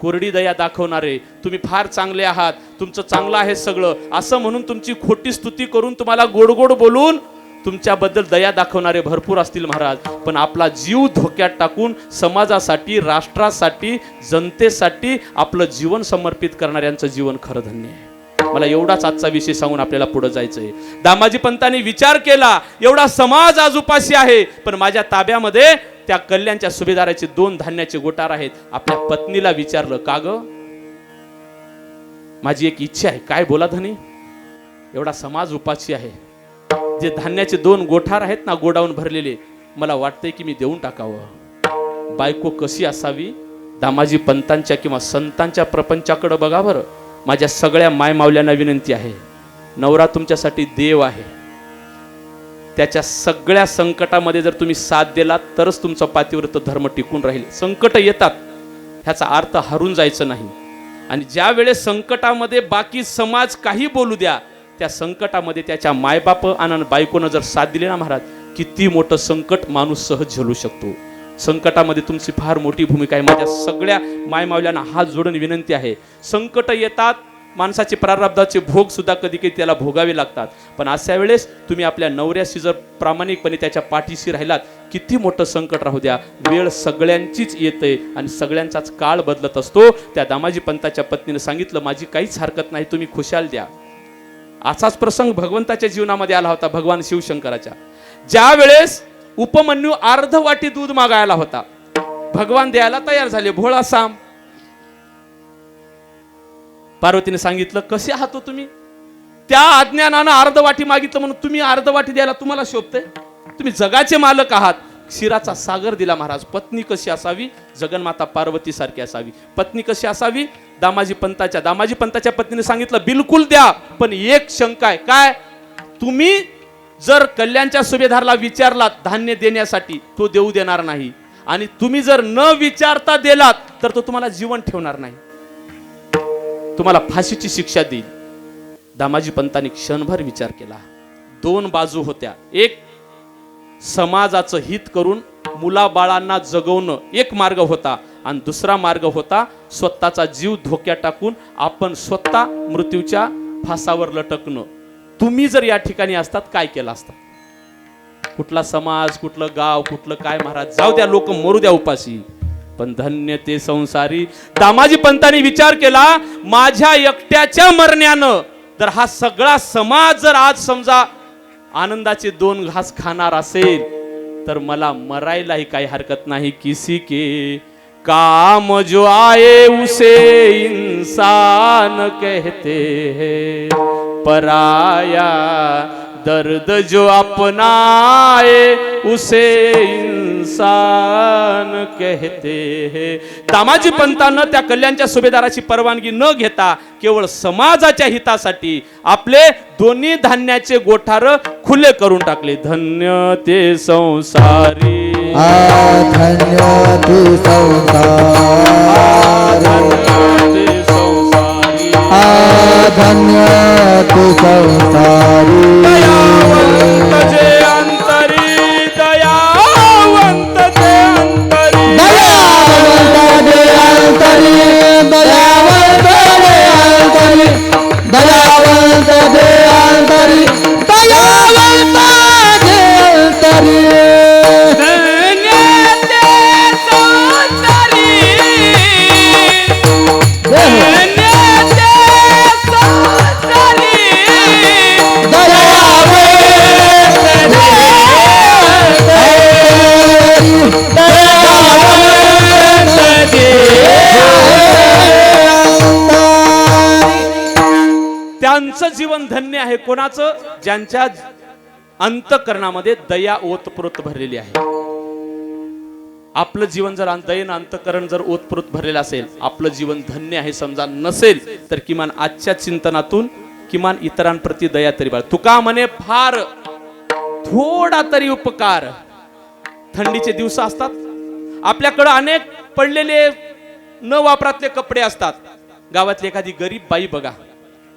कोरडी दया दाखवणारे, तुम्ही फार चांगले आहात, तुमचं चांगलं आहे सगळं, असं म्हणून तुमची खोटी स्तुती करून, तुम्हाला गोड गोड बोलून तुमच्याबद्दल दया दाखवणारे भरपूर असतील महाराज, पण आपला जीव धोक्यात टाकून समाजासाठी, राष्ट्रासाठी, जनतेसाठी आपलं जीवन समर्पित करणाऱ्यांचं जीवन खरं धन्य आहे. मला एवढाच आजचा विषय सांगून आपल्याला पुढे जायचंय. दामाजी पंतांनी विचार केला, एवढा समाज आज उपाशी आहे, पण माझ्या ताब्यामध्ये त्या कल्याणच्या सुभेदाराचे 2 धान्याचे गोटार आहेत. आपल्या पत्नीला विचारलं, का ग, माझी एक इच्छा आहे. काय, बोला धनी. एवढा समाज उपाशी आहे, जे धान्याचे 2 गोठार आहेत ना, गोडाऊन भरलेले, मला वाटतंय की मी देऊन टाकावं. बायको कशी असावी? दामाजी पंतांच्या किंवा संतांच्या प्रपंचाकडे बघा बरं. माझ्या सगळ्या मायमावल्यांना विनंती आहे, नवरा तुमच्यासाठी देव आहे. त्याच्या सगळ्या संकटामध्ये जर तुम्ही साथ दिलात तरच तुमचा पातिव्रत धर्म टिकून राहील. संकट येतात, ह्याचा अर्थ हारून जायचं नाही. आणि ज्या वेळेस संकटामध्ये बाकी समाज काही बोलू द्या, त्या संकटामध्ये त्याच्या मायबाप आणि बायकोनं जर साथ दिली ना महाराज, किती मोठं संकट माणूस सहज झेलू शकतो. संकटामध्ये तुमची फार मोठी भूमिका आहे. माझ्या सगळ्या मायमावल्यांना हात जोडून विनंती आहे, संकट येतात, माणसाचे प्रारब्धाचे भोग सुद्धा कधी कधी त्याला भोगावे लागतात, पण अशा वेळेस तुम्ही आपल्या नवऱ्याशी जर प्रामाणिकपणे त्याच्या पाठीशी राहिलात, किती मोठं संकट राहू द्या, वेळ सगळ्यांचीच येते आणि सगळ्यांचाच काळ बदलत असतो. त्या दामाजी पंताच्या पत्नीने सांगितलं, माझी काहीच हरकत नाही, तुम्ही खुशाल द्या. असाच प्रसंग भगवंताच्या जीवनामध्ये आला होता, भगवान शिवशंकराच्या. ज्या वेळेस उपमन्यू अर्ध वाटी दूध मागायला होता, भगवान द्यायला तयार झाले. भोळा साम. पार्वतीने सांगितलं, कसे आहात हो तुम्ही? त्या अज्ञानानं अर्ध वाटी मागितलं म्हणून तुम्ही अर्ध वाटी द्यायला तुम्हाला शोभते? तुम्ही जगाचे मालक आहात. क्षीराचा सागर दिला महाराज. पत्नी कशी असावी? जगन्माता पार्वती सारखी असावी. पत्नी कशी असावी? दामाजी पंताच्या पत्नीने सांगितलं, बिलकुल द्या, पण एक शंका आहे. काय? तुम्ही जर कल्याणच्या सुभेदाराला विचारलात धान्य देण्यासाठी, तो देऊ देणार नाही, आणि तुम्ही जर न विचारता दिलात तर तो तुम्हाला जीवन ठेवणार नाही, तुम्हाला फाशीची शिक्षा देईल. दामाजी पंतांनी क्षणभर विचार केला. 2 बाजू होत्या. एक, समाजाचं हित करून मुलाबाळांना जगवणं एक मार्ग होता, आणि दुसरा मार्ग होता स्वतःचा जीव धोक्यात टाकून आपण स्वतः मृत्यूच्या फासावर लटकणं. तुम्ही जर या ठिकाणी असतात, काय केलं असतं? कुठला समाज, कुठलं गाव, कुठलं काय महाराज, जाऊ द्या, लोक मरू द्या उपाशी, पण धन्य ते संसारी. दामाजी पंतांनी विचार केला, माझ्या एकट्याच्या मरण्यानं जर हा सगळा समाज जर आज समजा आनंदाचे 2 घास खाणार असेल, तर मला मरायलाही काही हरकत नाही. किसी के काम जो आए उसे इंसान कहते हैं, पराया दर्द जो अपनाए उसे इंसान कहते हैं. दामाजी पंतांना त्या कल्याणच्या सुभेदाराची परवानगी न घेता केवळ समाजाच्या हितासाठी आपले 2 धान्याचे गोठार खुले करून टाकले. धन्य ते संसारी, धन्य तू संसार, धन्य ते संसारी, धन्य तू संसारी. दयावंत जे अंतरी, दयावंत जे अंतरी, दयावंत जे अंतरी, दयावंत जे अंतरी, दयावंत जे अंतरी, दयावंत जे अंतरी. धन्य ते संसारी, धन्य ते संसारी, त्यांचं जीवन धन्य आहे. कोणाचं? ज्यांच्या अंतःकरणामध्ये दया ओतप्रोत भरलेली आहे. आपलं जीवन जर दयेनं अंतःकरण जर ओतप्रोत भरलेलं असेल, आपलं जीवन धन्य आहे. समजा नसेल तर किमान आजच्या चिंतनातून किमान इतरांप्रती दया तरी बाळ. तुका म्हणे फार थोडा तरी उपकार. थंडीचे दिवस असतात, आपल्याकडे अनेक पडलेले न वापरातले कपडे असतात. गावातली एखादी गरीब बाई बघा,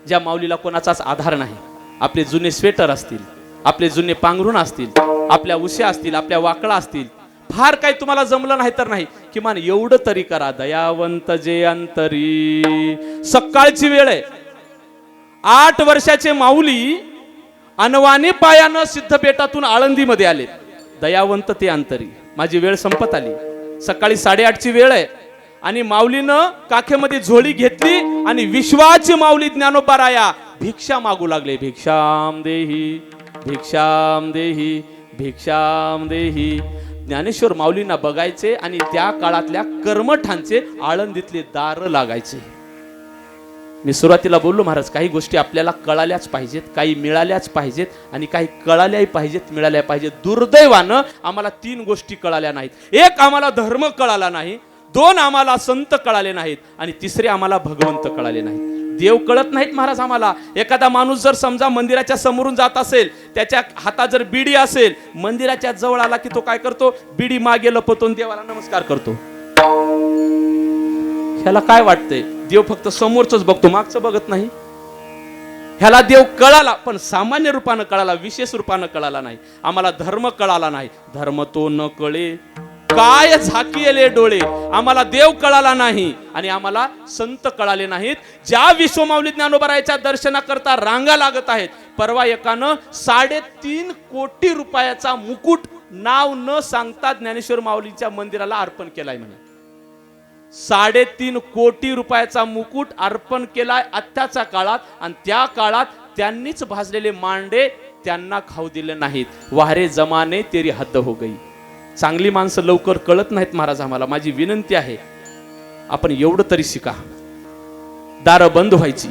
ज्या माऊलीला कोणाचाच आधार नाही, आपले जुने स्वेटर असतील, आपले जुने पांघरुण असतील, आपल्या उश्या असतील, आपल्या वाकळा असतील, फार काही तुम्हाला जमलं नाही तर नाही, किमान एवढं तरी करा. दयावंत जे अंतरी. सकाळची वेळ आहे, 8 वर्षाचे माऊली अनवानी पायानं सिद्धपेठातून आळंदीमध्ये आले. दयावंत ते अंतरी. माझी वेळ संपत आली, सकाळी 8:30ची वेळ आहे. आणि माऊलीनं काखेमध्ये झोळी घेतली आणि विश्वाची माऊली ज्ञानोबा राया भिक्षा मागू लागले. भिक्षाम देही भिक्षाम देही भिक्षाम देही. ज्ञानेश्वर माऊलींना बघायचे आणि त्या काळातल्या कर्मठांचे आळंदीतले दार लागायचे. मी सुरुवातीला बोललो महाराज काही गोष्टी आपल्याला कळाल्याच पाहिजेत, काही मिळाल्याच पाहिजेत आणि काही कळाल्याही पाहिजेत, मिळाल्या पाहिजेत. दुर्दैवानं आम्हाला 3 गोष्टी कळाल्या नाहीत. 1 आम्हाला धर्म कळाला नाही, 2 आम्हाला संत कळाले नाहीत आणि 3 आम्हाला भगवंत कळाले नाहीत. देव कळत नाहीत महाराज आम्हाला. एखादा माणूस जर समजा मंदिराच्या समोरून जात असेल, त्याच्या हातात जर बिडी असेल, मंदिराच्या जवळ आला की तो काय करतो, बिडी मागे लपवतो आणि देवाला नमस्कार करतो. ह्याला काय वाटतंय, देव फक्त समोरच बघतो, मागचं बघत नाही. ह्याला देव कळाला पण सामान्य रूपानं कळाला, विशेष रूपानं कळाला नाही. आम्हाला धर्म कळाला नाही. धर्म तो न कळे काय झाकिले डोळे. आम्हाला देव कळाला नाही आणि आम्हाला संत कळाले नाहीत. ज्या विश्वमाऊली ज्ञानोबरायाच्या दर्शनाकरता रांगा लागत आहेत, परवा एकानं 3.5 कोटी रुपयाचा मुकुट नाव न सांगता ज्ञानेश्वर माऊलीच्या मंदिराला अर्पण केलाय म्हणे. 3.5 कोटी रुपयाचा मुकुट अर्पण केलाय आत्ताच्या काळात आणि त्या काळात त्यांनीच भाजलेले मांडे त्यांना खाऊ दिले नाहीत. वारे जमाने तेरी हद्द हो गई. चांगली माणसं लवकर कळत नाहीत महाराज आम्हाला. माझी विनंती आहे आपण एवढं तरी शिका. दारं बंद व्हायची.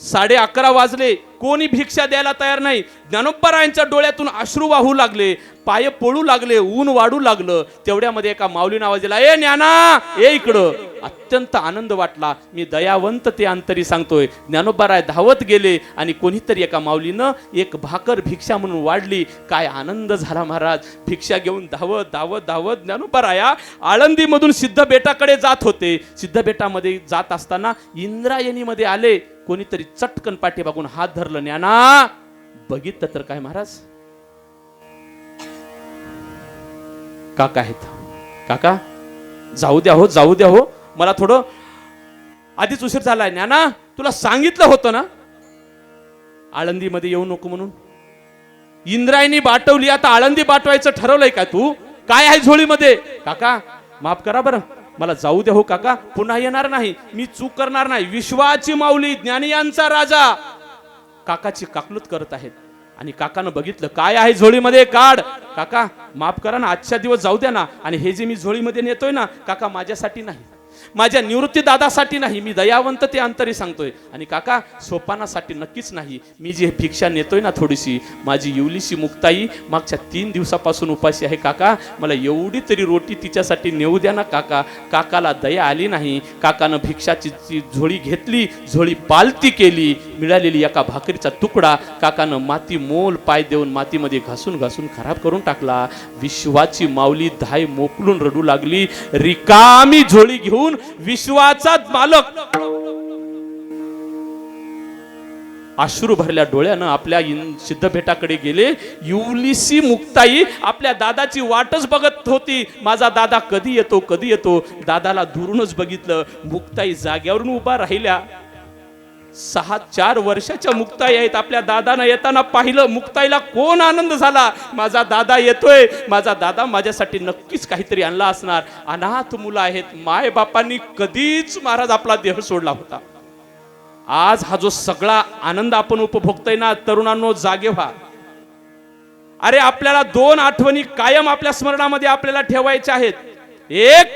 11:30 वाजले, कोणी भिक्षा द्यायला तयार नाही. ज्ञानोबारायांच्या डोळ्यातून अश्रू वाहू लागले, पाय पळू लागले, ऊन वाढू लागलं. तेवढ्यामध्ये एका माऊलीनं आवाज दिला, ए ज्ञाना ए इकडं. अत्यंत आनंद वाटला. मी दयावंत ते अंतरी सांगतोय. ज्ञानोबाराय धावत गेले आणि कोणीतरी एका माऊलीनं 1 भाकर भिक्षा म्हणून वाढली. काय आनंद झाला महाराज. भिक्षा घेऊन धावत धावत धावत ज्ञानोबाराया आळंदीमधून सिद्धबेटाकडे जात होते. सिद्धबेटामध्ये जात असताना इंद्रायणीमध्ये आले. कोणीतरी चटकन पाठी बघून हात धरलं. ज्ञाना बघितलं तर काय महाराज, काका आहेत. काका जाऊ द्या हो, जाऊ द्या हो, मला थोडं आधीच उशीर झालाय. ज्ञाना तुला सांगितलं होतं ना आळंदीमध्ये येऊ नको म्हणून. इंद्रायणी बाटवली, आता आळंदी बाटवायचं ठरवलंय का तू? काय आहे झोळीमध्ये? काका माफ करा बरं, मला जाऊ द्या हो काका, पुन्हा येणार नाही, मी चूक करणार नाही. विश्वाची माऊली ज्ञानियांचा राजा काकाची काकलूत करत आहेत. आणि काकानं बघितलं काय आहे झोळीमध्ये, काढ. काका माफ करा ना, आजच्या दिवस जाऊ द्या ना. आणि हे जे मी झोळीमध्ये नेतोय ना काका, माझ्यासाठी नाही, माझ्या निवृत्ती दादासाठी नाही, मी दयावंत ते अंतरी सांगतोय. आणि काका सोपानासाठी नक्कीच नाही. मी जी भिक्षा नेतोय ना थोडीशी, माझी येवलीशी मुक्ताई मागच्या 3 दिवसापासून उपाशी आहे. काका मला एवढी तरी रोटी तिच्यासाठी नेऊ द्या ना काका. काकाला दया आली नाही. काकानं भिक्षाची झोळी घेतली, झोळी पालती केली. मिळालेली एका भाकरीचा तुकडा काकानं माती मोल पाय देऊन मातीमध्ये घासून घासून खराब करून टाकला. विश्वाची माऊली धाय मोकलून रडू लागली. रिकामी झोळी घेऊन विश्वाचा मालक अश्रू भरल्या डोळ्यानं आपल्या सिद्धबेटाकडे गेले. येवलीसी मुक्ताई आपल्या दादाची वाटच बघत होती. माझा दादा कधी येतो, कधी येतो. दादाला दुरूनच बघितलं. मुक्ताई जाग्यावरून उभा राहिल्या. 4 वर्षाच्या मुक्ताई आहेत. आपल्या दादानं येताना पाहिलं. मुक्ताईला कोण आनंद झाला, माझा दादा येतोय, माझा दादा माझ्यासाठी नक्कीच काहीतरी आणला असणार. अनाथ मुलं आहेत, माय बापांनी कधीच महाराज आपला देह सोडला होता. आज हा जो सगळा आनंद आपण उपभोगतोय ना, तरुणांनो जागे व्हा. अरे आपल्याला 2 आठवणी कायम आपल्या स्मरणामध्ये आपल्याला ठेवायच्या आहेत. एक,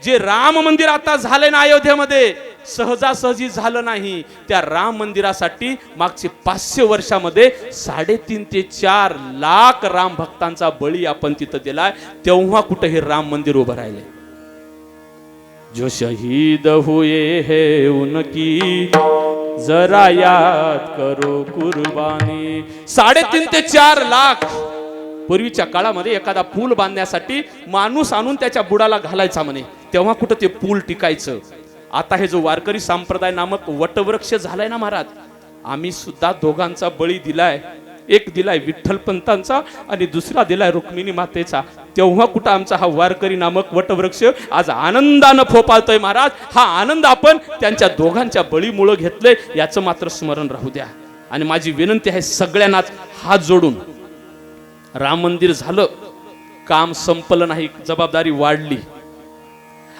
जे राम मंदिर आता झालंय ना अयोध्येमध्ये, सहजासहजी झालं नाही. त्या राम मंदिरासाठी मागचे 500 वर्षामध्ये 3.5 ते 4 लाख राम भक्तांचा बळी आपण तिथं दिलाय. तेव्हा कुठे हे राम मंदिर उभं राहिले. जो शहीद हुए है उनकी जरा याद करो कुर्बानी. 3.5 ते 4 लाख. पूर्वीच्या काळामध्ये एखादा पूल बांधण्यासाठी माणूस आणून त्याच्या बुडाला घालायचा म्हणे, तेव्हा कुठं ते पूल टिकायचं. आता हे जो वारकरी संप्रदाय नामक वटवृक्ष झालाय ना महाराज, आम्ही सुद्धा दोघांचा बळी दिलाय. एक दिलाय विठ्ठलपंतांचा आणि दुसरा दिलाय रुक्मिणी मातेचा. तेव्हा कुठं आमचा हा वारकरी नामक वटवृक्ष आज आनंदानं फोपाळतोय महाराज. हा आनंद आपण त्यांच्या दोघांच्या बळीमुळे घेतलंय, याचं मात्र स्मरण राहू द्या. आणि माझी विनंती आहे सगळ्यांनाच हात जोडून, राम मंदिर झालं, काम संपलं नाही, जबाबदारी वाढली.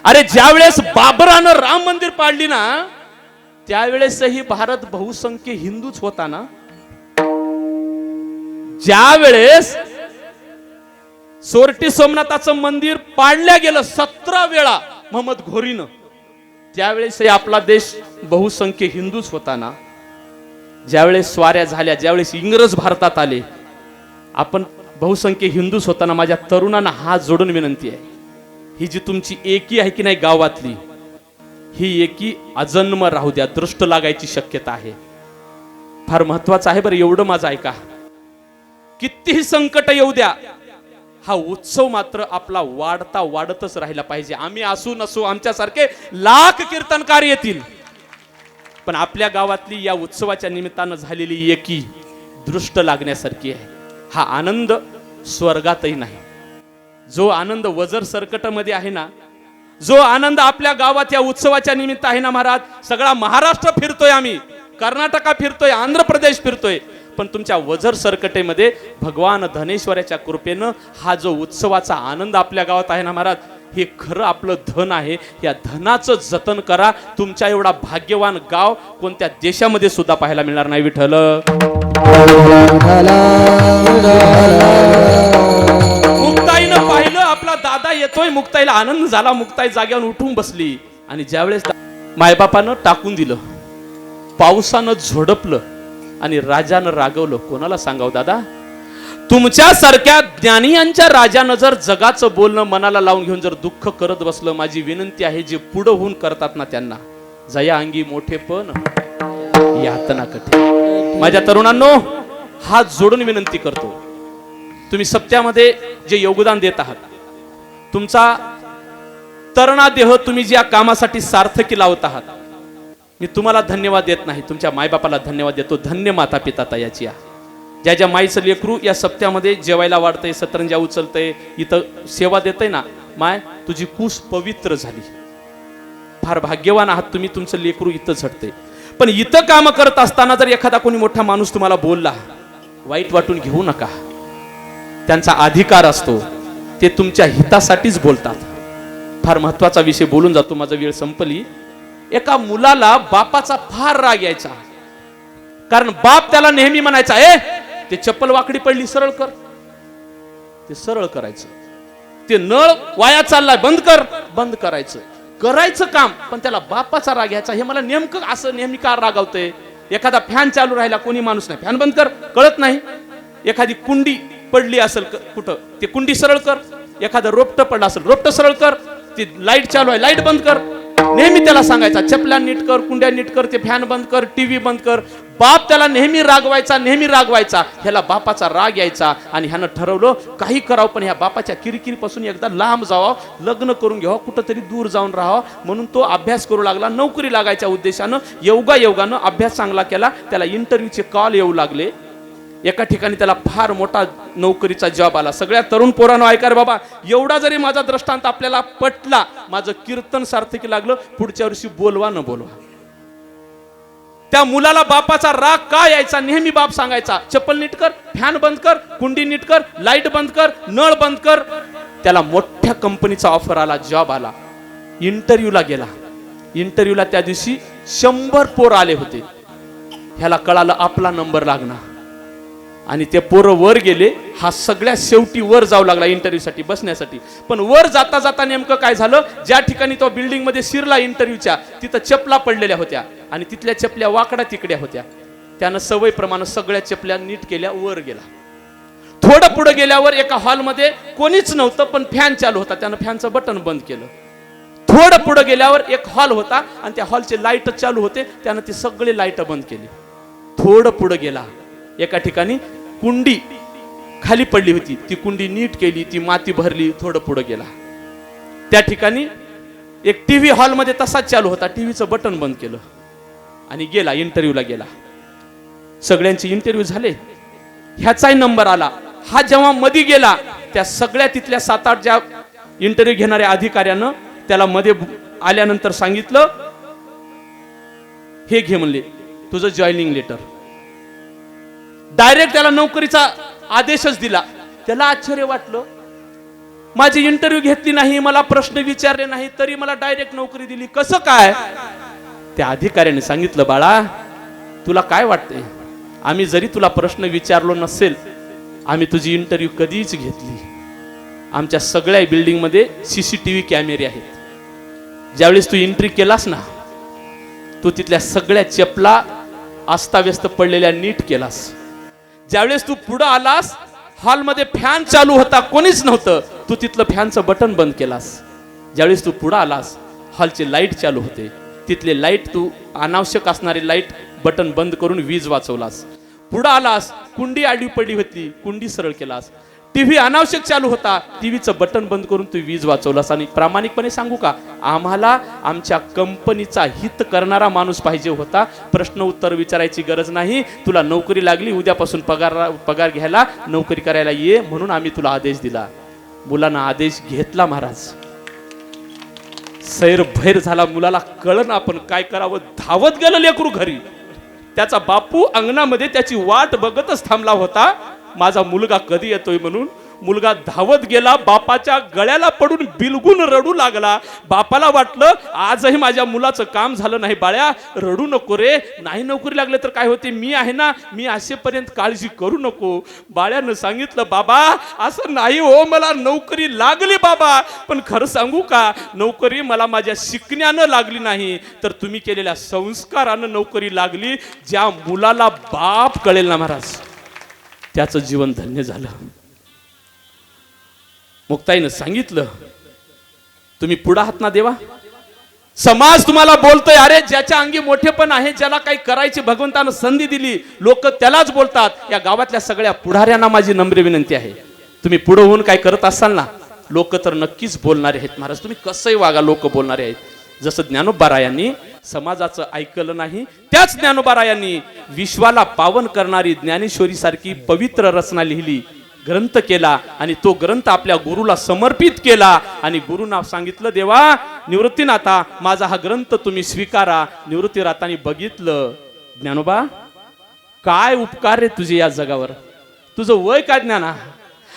अरे ज्यावेळेस बाबरानं राम मंदिर पाडली ना, त्यावेळेसही भारत बहुसंख्य हिंदूच होता ना. ज्यावेळेस सोरटी सोमनाथाचं मंदिर पाडल्या गेलं 17 वेळा मोहम्मद घोरीनं, त्यावेळेसही आपला देश बहुसंख्य हिंदूच होता ना. ज्यावेळेस स्वाऱ्या झाल्या, ज्यावेळेस इंग्रज भारतात आले, आपण बहुसंख्य हिंदूच होताना माझ्या तरुणांना हात जोडून विनंती आहे, ही जी तुमची एकी आहे की नाही गावातली, ही एकी अजन्म राहू द्या. दृष्ट लागायची शक्यता आहे. फार महत्वाचं आहे बरं. एवढं माझं ऐका. कितीही संकट येऊ द्या, हा उत्सव मात्र आपला वाढतच राहिला पाहिजे. आम्ही असू नसू, आमच्यासारखे लाख कीर्तनकार येतील, पण आपल्या गावातली या उत्सवाच्या निमित्तानं झालेली एकी दृष्ट लागण्यासारखी आहे. हा आनंद स्वर्गातही नाही. जो आनंद वजर सर्कटमध्ये आहे ना, जो आनंद आपल्या गावात या उत्सवाच्या निमित्त आहे ना महाराज, सगळा महाराष्ट्र फिरतोय आम्ही, कर्नाटका फिरतोय, आंध्र प्रदेश फिरतोय, पण तुमच्या वजर सर्कटेमध्ये भगवान धनेश्वराच्या कृपेनं हा जो उत्सवाचा आनंद आपल्या गावात आहे ना महाराज, हे खरं आपलं धन आहे. या धनाचं जतन करा. तुमच्या एवढा भाग्यवान गाव कोणत्या देशामध्ये सुद्धा पाहायला मिळणार नाही. विठ्ठल मुक्ताईनं पाहिलं, आपला दादा येतोय, मुक्ताईला आनंद झाला. मुक्ताई जाग्यावर उठून बसली आणि ज्यावेळेस मायबापानं टाकून दिलं, पावसानं झोडपलं आणि राजानं रागवलं, कोणाला सांगावं दादा? तुमच्यासारख्या ज्ञानियांच्या राजानं जर जगाचं बोलणं मनाला लावून घेऊन जर दुःख करत बसलं, माझी विनंती आहे, जे पुढं होऊन करतात ना त्यांना जया अंगी मोठेपण यातना कठीण. माझ्या तरुणांनो, हात जोडून विनंती करतो, तुम्ही सप्त्यामध्ये जे योगदान देत आहात, तुमचा तरुणा देह तुम्ही ज्या कामासाठी सार्थकी लावत आहात, मी तुम्हाला धन्यवाद देत नाही, तुमच्या मायबापाला धन्यवाद देतो. धन्य माता पिता तयाची. ज्या ज्या माईचं लेकरू या सप्त्यामध्ये जेवायला वाढतंय, सतरंजा उचलतंय, इथं सेवा देतंय ना, माय तुझी कूस पवित्र झाली. फार भाग्यवान आहात तुम्ही, तुमचं लेकरू इथं झटतंय. पण इथं काम करत असताना जर एखादा कोणी मोठा माणूस तुम्हाला बोलला, वाईट वाटून घेऊ नका. त्यांचा अधिकार असतो, ते तुमच्या हितासाठीच बोलतात. फार महत्वाचा विषय बोलून जातो, माझा वेळ संपली. एका मुलाला बापाचा फार राग यायचा, कारण बाप त्याला नेहमी म्हणायचा, ए ते चप्पल वाकडी पडली सरळ कर. ते सरळ करायचं. ते नळ वाया चाललाय बंद कर, बंद करायचं. करायचं काम, पण त्याला बापाचा राग यायचा. हे मला नेमकं असं नेहमी का रागावतंय? एखादा फॅन चालू राहिला, कोणी माणूस नाही, फॅन बंद कर, कळत नाही. एखादी कुंडी पडली असेल कुठं, ते कुंडी सरळ कर. एखादं रोपटं पडलं असेल, रोपटं सरळ कर. ती लाईट चालू आहे, लाईट बंद कर. नेहमी त्याला सांगायचा, चपल्या नीट कर, कुंड्या नीट कर, ते फॅन बंद कर, टीव्ही बंद कर. बाप त्याला नेहमी रागवायचा, नेहमी रागवायचा. ह्याला बापाचा राग यायचा आणि ह्यानं ठरवलं काही करावं, पण ह्या बापाच्या किरकिरीपासून एकदा लांब जावं, लग्न करून घ्यावं, कुठंतरी दूर जाऊन राहावं. म्हणून तो अभ्यास करू लागला, नोकरी लागायच्या उद्देशानं. योगायोगानं अभ्यास चांगला केला, त्याला इंटरव्ह्यूचे कॉल येऊ लागले. एका ठिकाणी त्याला फार मोठा नोकरीचा जॉब आला. सगळ्या तरुण पोरांनो ऐका रे बाबा, एवढा जरी माझा दृष्टांत आपल्याला पटला, माझं कीर्तन सार्थकी लागलं, पुढच्या वर्षी बोलवा न बोलवा. त्या मुलाला बापाचा राग का यायचा? नेहमी बाप सांगायचा, चप्पल नीट कर, फॅन बंद कर, कुंडी नीट कर, लाईट बंद कर, नळ बंद कर. त्याला मोठ्या कंपनीचा ऑफर आला, जॉब आला. इंटरव्ह्यूला गेला. इंटरव्ह्यूला त्या दिवशी 100 पोर आले होते. ह्याला कळालं आपला नंबर लागणार आणि ते पोरं वर गेले. हा सगळ्यात शेवटी वर जाऊ लागला इंटरव्ह्यूसाठी बसण्यासाठी. पण वर जाता जाता नेमकं काय झालं, ज्या ठिकाणी तो बिल्डिंग मध्ये शिरला इंटरव्ह्यूच्या, तिथं चपला पडलेल्या होत्या आणि तिथल्या चपल्या वाकड्या तिकड्या होत्या. त्यानं सवयीप्रमाणे सगळ्या चपल्या नीट केल्या, वर गेला. थोडं पुढे गेल्यावर एका हॉलमध्ये कोणीच नव्हतं, पण फॅन चालू होता. त्यानं फॅनचं बटन बंद केलं. थोडं पुढे गेल्यावर एक हॉल होता आणि त्या हॉलचे लाईट चालू होते. त्यानं ते सगळे लाईट बंद केली. थोडं पुढे गेला, एका ठिकाणी कुंडी खाली पडली होती, ती कुंडी नीट केली, ती माती भरली. थोडं पुढे गेला, त्या ठिकाणी एक टीव्ही हॉलमध्ये तसाच चालू होता, टीव्हीचं बटन बंद केलं आणि गेला, इंटरव्ह्यूला गेला. सगळ्यांचे इंटरव्ह्यू झाले, ह्याचाही नंबर आला. हा जेव्हा मध्ये गेला, त्या सगळ्या तिथल्या 7-8 ज्या इंटरव्ह्यू घेणाऱ्या अधिकाऱ्यानं त्याला मध्ये आल्यानंतर सांगितलं, हे घे म्हणले तुझं जॉईनिंग लेटर. डायरेक्ट त्याला नोकरीचा आदेशच दिला. त्याला आश्चर्य वाटलं, माझी इंटरव्ह्यू घेतली नाही, मला प्रश्न विचारले नाही, तरी मला डायरेक्ट नोकरी दिली. कसं काय? त्या अधिकाऱ्याने सांगितलं, बाळा तुला काय वाटतंय, आम्ही जरी तुला प्रश्न विचारलो नसेल, आम्ही तुझी इंटरव्ह्यू कधीच घेतली. आमच्या सगळ्या बिल्डिंग मध्ये सीसीटीव्ही कॅमेरे आहेत. ज्यावेळेस तू एंट्री केलास ना, तू तिथल्या सगळ्या चपला अस्ताव्यस्त पडलेल्या नीट केलास. ज्यावेळेस तू पुढे आलास, हॉलमध्ये फॅन चालू होता, कोणीच नव्हतं, तू तिथलं फॅनचं बटन बंद केलास. ज्यावेळेस तू पुढे आलास, हॉलचे लाईट चालू होते, तिथले लाईट तू अनावश्यक असणारे लाईट बटन बंद करून वीज वाचवलास. पुढे आलास, कुंडी आडी पडली होती, कुंडी सरळ केलास. टीव्ही अनावश्यक चालू होता, टीव्हीचं बटन बंद करून तू वीज वाचवलास. आणि प्रामाणिकपणे सांगू का, आम्हाला आमच्या कंपनीचा हित करणारा माणूस पाहिजे होता. प्रश्न उत्तर विचारायची गरज नाही. तुला नोकरी लागली, उद्यापासून पगार घ्यायला, नोकरी करायला ये, म्हणून आम्ही तुला आदेश दिला. मुलांना आदेश घेतला महाराज. सैरभैर झाला, मुलाला कळलं आपण काय करावं. धावत गेलं लेकरू घरी. त्याचा बापू अंगणामध्ये त्याची वाट बघतच थांबला होता, माझा मुलगा कधी येतोय म्हणून. मुलगा धावत गेला, बापाच्या गळ्याला पडून बिलगून रडू लागला. बापाला वाटलं आजही माझ्या मुलाचं काम झालं नाही. बाळ्या रडू नको रे, नाही नोकरी लागले तर काय होते, मी आहे ना, मी असेपर्यंत काळजी करू नको. बाळ्यानं सांगितलं, बाबा असं नाही हो, मला नोकरी लागली बाबा, पण खरं सांगू का, नोकरी मला माझ्या शिकण्यानं लागली नाही, तर तुम्ही केलेल्या संस्कारानं नोकरी लागली. ज्या मुलाला बाप कळेल ना महाराज, त्याचं जीवन धन्य झालं. मुक्ताईनं सांगितलं, तुम्ही पुढे आहात ना देवा, समाज तुम्हाला बोलतोय, अरे ज्याच्या अंगी मोठेपण आहे, ज्याला काही करायची भगवंतानं संधी दिली, लोक त्यालाच बोलतात. या गावातल्या सगळ्या पुढाऱ्यांना माझी नम्र विनंती आहे, तुम्ही पुढे होऊन काय करत असाल ना, लोक तर नक्कीच बोलणारे आहेत महाराज. तुम्ही कसंही वागा, लोक बोलणारे आहेत. जसं ज्ञानोबारायांनी समाजाचं ऐकलं नाही, त्याच ज्ञानोबारायांनी विश्वाला पावन करणारी ज्ञानेश्वरी सारखी पवित्र रचना लिहिली, ग्रंथ केला, आणि तो ग्रंथ आपल्या गुरुला समर्पित केला. आणि गुरुना सांगितलं, देवा निवृत्तीनाथा, माझा हा ग्रंथ तुम्ही स्वीकारा. निवृत्तीनाथांनी बघितलं, ज्ञानोबा काय उपकार रे तुझे या जगावर, तुझं वय काय ज्ञाना.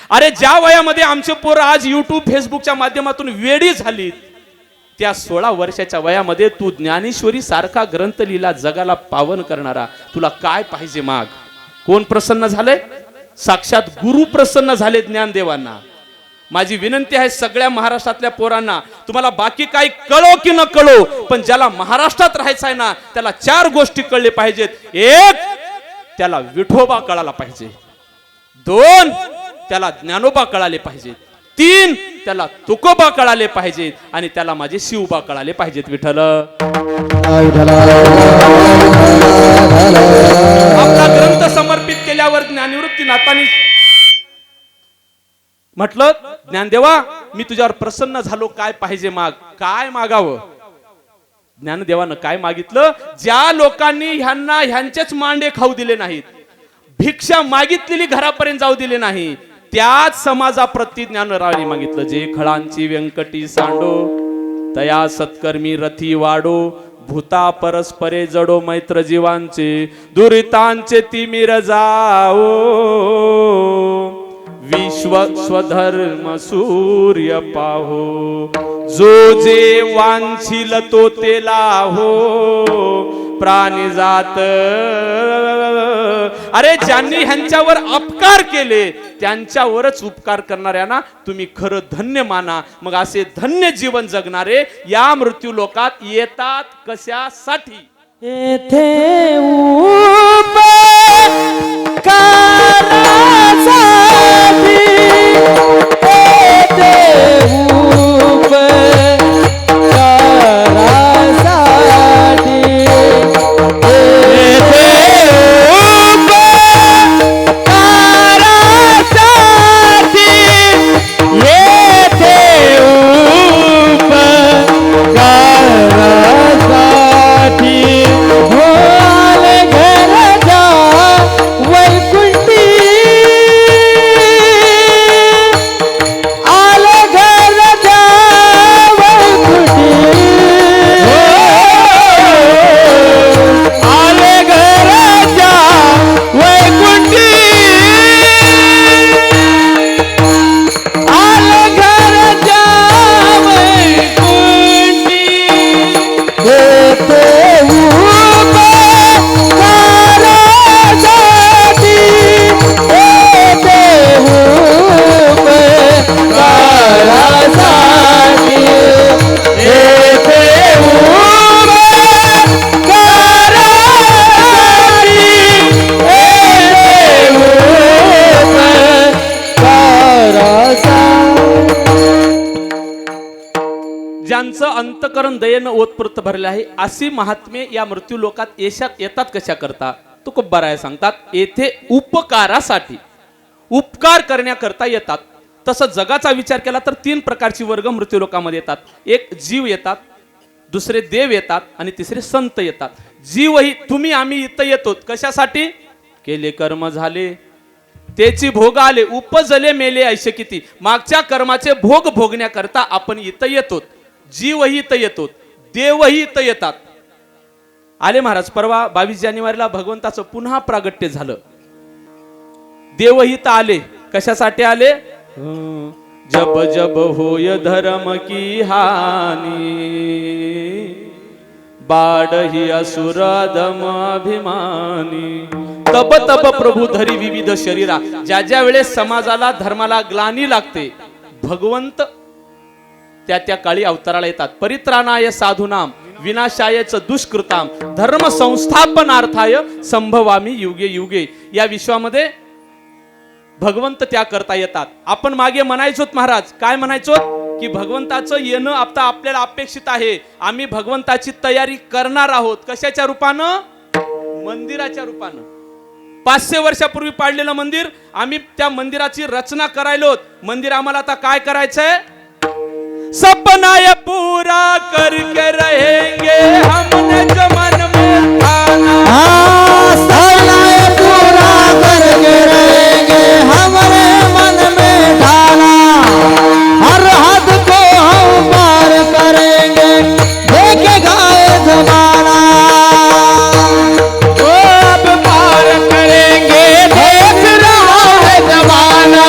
अरे ज्या वयामध्ये आमचे पोरं आज युट्यूब फेसबुकच्या माध्यमातून वेडी झाली, त्या 16 वर्षाच्या वयामध्ये तू ज्ञानेश्वरी सारखा ग्रंथ लिहिला, जगाला पावन करणारा. तुला काय पाहिजे माग. कोण प्रसन्न झाले? साक्षात गुरु प्रसन्न झाले ज्ञानदेवांना. माझी विनंती आहे सगळ्या महाराष्ट्रातल्या पोरांना, तुम्हाला बाकी काही कळो की न कळो, पण ज्याला महाराष्ट्रात राहायचं आहे ना, त्याला 4 गोष्टी कळले पाहिजेत. 1, त्याला विठोबा कळाला पाहिजे. 2, त्याला ज्ञानोबा कळाले पाहिजेत. 3, त्याला तुकोबा कळाले पाहिजेत. आणि त्याला माझे शिवबा कळाले पाहिजेत. विठ्ठल आपला ग्रंथ समर्पित केल्यावर ज्ञाननिवृत्तीनाथांनी म्हटलं, ज्ञानदेवा मी तुझ्यावर प्रसन्न झालो, काय पाहिजे माग. काय मागावं? ज्ञानदेवानं काय मागितलं? ज्या लोकांनी ह्यांचेच मांडे खाऊ दिले नाहीत, भिक्षा मागितलेली घरापर्यंत जाऊ दिले नाही, त्याच समाजाप्रती ज्ञानरावांनी मागितलं, जे खळांची व्यंकटी सांडो, तया सत्कर्मी रथी वाडो, भूता परस्परे जडो मैत्र जीवांचे, दुरितांचे तिमिर जाओ, विश्व स्वधर्म सूर्य पाहो, जो जे वांछिल तो तेला हो, प्राणी जात. अरे ज्यांनी ह्यांच्यावर अपकार केले, त्यांच्यावरच उपकार करणाऱ्यांना तुम्ही खरं धन्य माना. मग असे धन्य जीवन जगणारे या मृत्यू लोकात येतात कशासाठी? येथे वैकुंठ ज्यांचं अंतकरण दयेनं ओतप्रोत भरले आहे अशी महात्मे या मृत्यू लोकात येतात कशा करता? तुकोबाराय सांगतात येथे उपकारासाठी, उपकार करण्याकरता येतात. तसं जगाचा विचार केला तर 3 प्रकारची वर्ग मृत्यू लोकांमध्ये येतात. एक जीव येतात, दुसरे देव येतात आणि तिसरे संत येतात. जीवही तुम्ही आम्ही इथं येतो कशासाठी? केले कर्म झाले त्याची भोग आले, उपजले मेले ऐशे किती. मागच्या कर्माचे भोग भोगण्याकरता आपण इथं येतो. जीवही इथं येतो, देवही इथं येतात. आले महाराज. परवा 22 जानेवारीला भगवंताचं पुन्हा प्रागट्य झालं. देवही इथं आले. कशासाठी आले? जब जब होय धर्म की हानी, बाडही असुर दम अभिमानी. तब तब प्रभू धरी विविध शरीरा. ज्या ज्या वेळेस समाजाला धर्माला ग्लानी लागते भगवंत त्या काळी अवताराला येतात. परित्राणाय साधूनाम विनाशायच दुष्कृताम धर्म संस्थापनार्थाय संभवामी युगे युगे. या विश्वामध्ये भगवंत त्या करता येतात. आपण मागे म्हणायचोत महाराज, काय म्हणायचोत? की भगवंताचं येणं आता आपल्याला अपेक्षित आहे. आम्ही भगवंताची तयारी करणार आहोत. कशाच्या रूपानं? मंदिराच्या रूपानं. 500 वर्षापूर्वी पाडलेलं मंदिर, आम्ही त्या मंदिराची रचना करायलोत. मंदिर आम्हाला आता काय करायचंय? सपना ये पूरा करके रहेंगे हमने जो मन में ठाना. सपना ये पूरा करके रहेंगे हमारे मन में ठाना. हर हद को हम पार करेंगे देखेगा ये जमाना. वो अब पार करेंगे देख रहा है जमाना.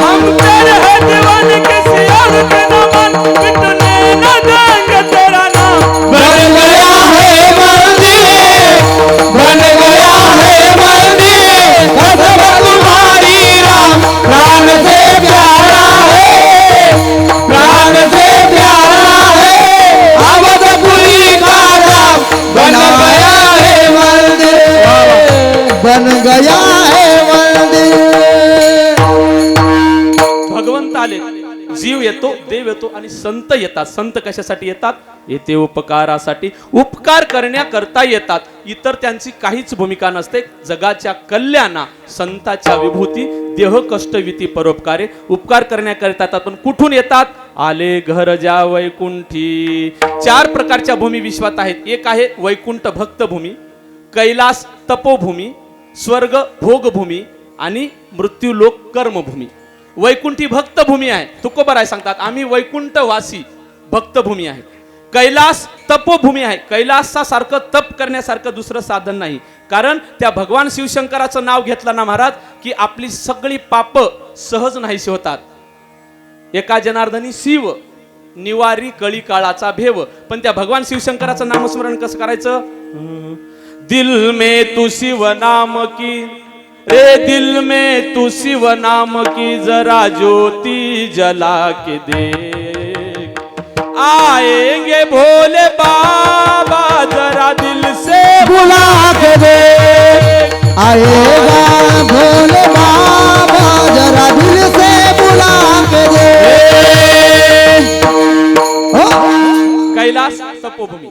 हम तेरे हैं दीवाने किसी और के न मन मिटने न देंगे तेरा नाम. बन गया है मंदिर, बन गया है मंदिर, कसम तुम्हारी राम. प्राण से प्यारा है, प्राण से प्यारा है अवधपुरी का राम. बन गया है मंदिर, बन गया है मंदिर. भगवंत आले, जीव येतो, देव येतो आणि संत येतात. संत कशासाठी येतात? येते उपकारासाठी, उपकार करण्याकरता येतात. इतर त्यांची काहीच भूमिका नसते. जगाच्या कल्याणा संताच्या विभूती देह कष्टविती परोपकारे. उपकार करण्याकरता येतात. पण कुठून येतात? आले घर ज्या वैकुंठी. 4 प्रकारच्या भूमी विश्वात आहेत. एक आहे वैकुंठ भक्तभूमी, कैलास तपोभूमी, स्वर्ग भोगभूमी आणि मृत्यूलोक कर्मभूमी. वैकुंठी भक्तभूमी आहे. तुकोबाराय सांगतात आम्ही वैकुंठवासी भक्तभूमी आहे. कैलास तपोभूमी आहे. कैलासा सारखं तप करण्यासारखं दुसरं साधन नाही. कारण त्या भगवान शिवशंकराचं नाव घेतलं ना महाराज की आपली सगळी पाप सहज नाहीशी होतात. एका जनार्दनी शिव निवारी कळी काळाचा भेव. पण त्या भगवान शिवशंकराचं नामस्मरण कसं करायचं? दिल में तू शिव नाम की रे, दिल में तू शिव नाम की जरा ज्योति जला के देख. आएंगे भोले बाबा जरा दिल से बुला के देख. आएगा भोले बाबा जरा दिल से बुला के देख. कैलास तपोभूमी,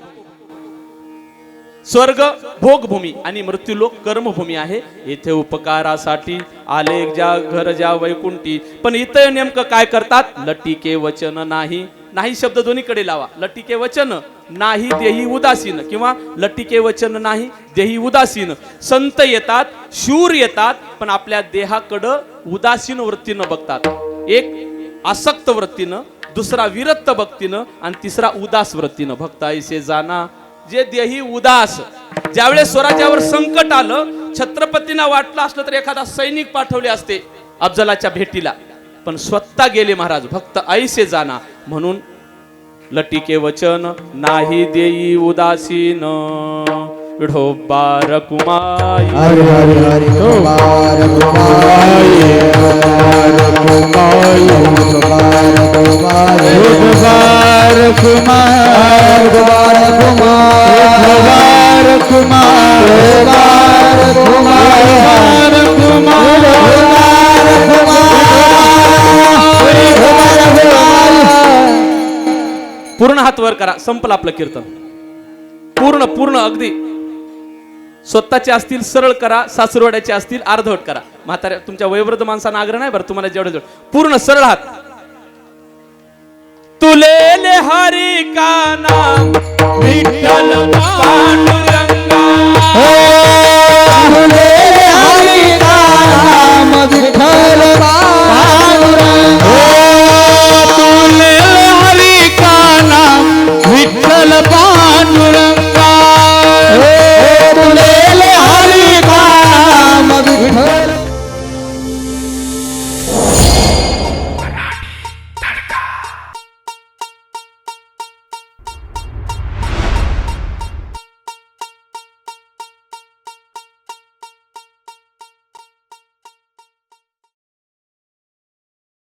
स्वर्ग भोगभूमी आणि मृत्यूलोक कर्मभूमी आहे. येथे उपकारासाठी आले ज्या घर ज्या वैकुंठी. पण इथं नेमकं काय करतात? लटिके वचन नाही. नाही शब्द दोन्हीकडे लावा. लटिके वचन नाही देही उदासीन किंवा लटिके वचन नाही देही उदासीन. संत येतात, शूर येतात, पण आपल्या देहाकडं उदासीन वृत्तीनं बघतात. एक आसक्त वृत्तीनं, दुसरा विरक्त भक्तीनं आणि तिसरा उदास वृत्तीनं. भक्त ऐसे जाना जे देही उदास. ज्यावेळेस स्वराज्यावर संकट आलं, छत्रपतींना वाटलं असलं तर एखादा सैनिक पाठवले असते अफजलाच्या भेटीला, पण स्वतः गेले महाराज. भक्त ऐसे जाना म्हणून लटिके वचन नाही देई उदासीन. विठोबा कुमाई हरि हरि हरि कुमार कुमार कुमार कुमार कुमार कुमार कुमार कुमार कुमार कुमार पूर्ण हात हात वर करा, संपलं आपलं कीर्तन. पूर्ण पूर्ण अगदी स्वतःचे असतील सरळ करा, सासरवाड्याचे असतील अर्धवट करा. म्हाताऱ्या तुमच्या वयोवृद्ध माणसांना आग्रह नाही बरं, तुम्हाला जेवढे जेवढे पूर्ण सरळ हात. तुले हरी का नाम विठ्ठल पांडुरंगा.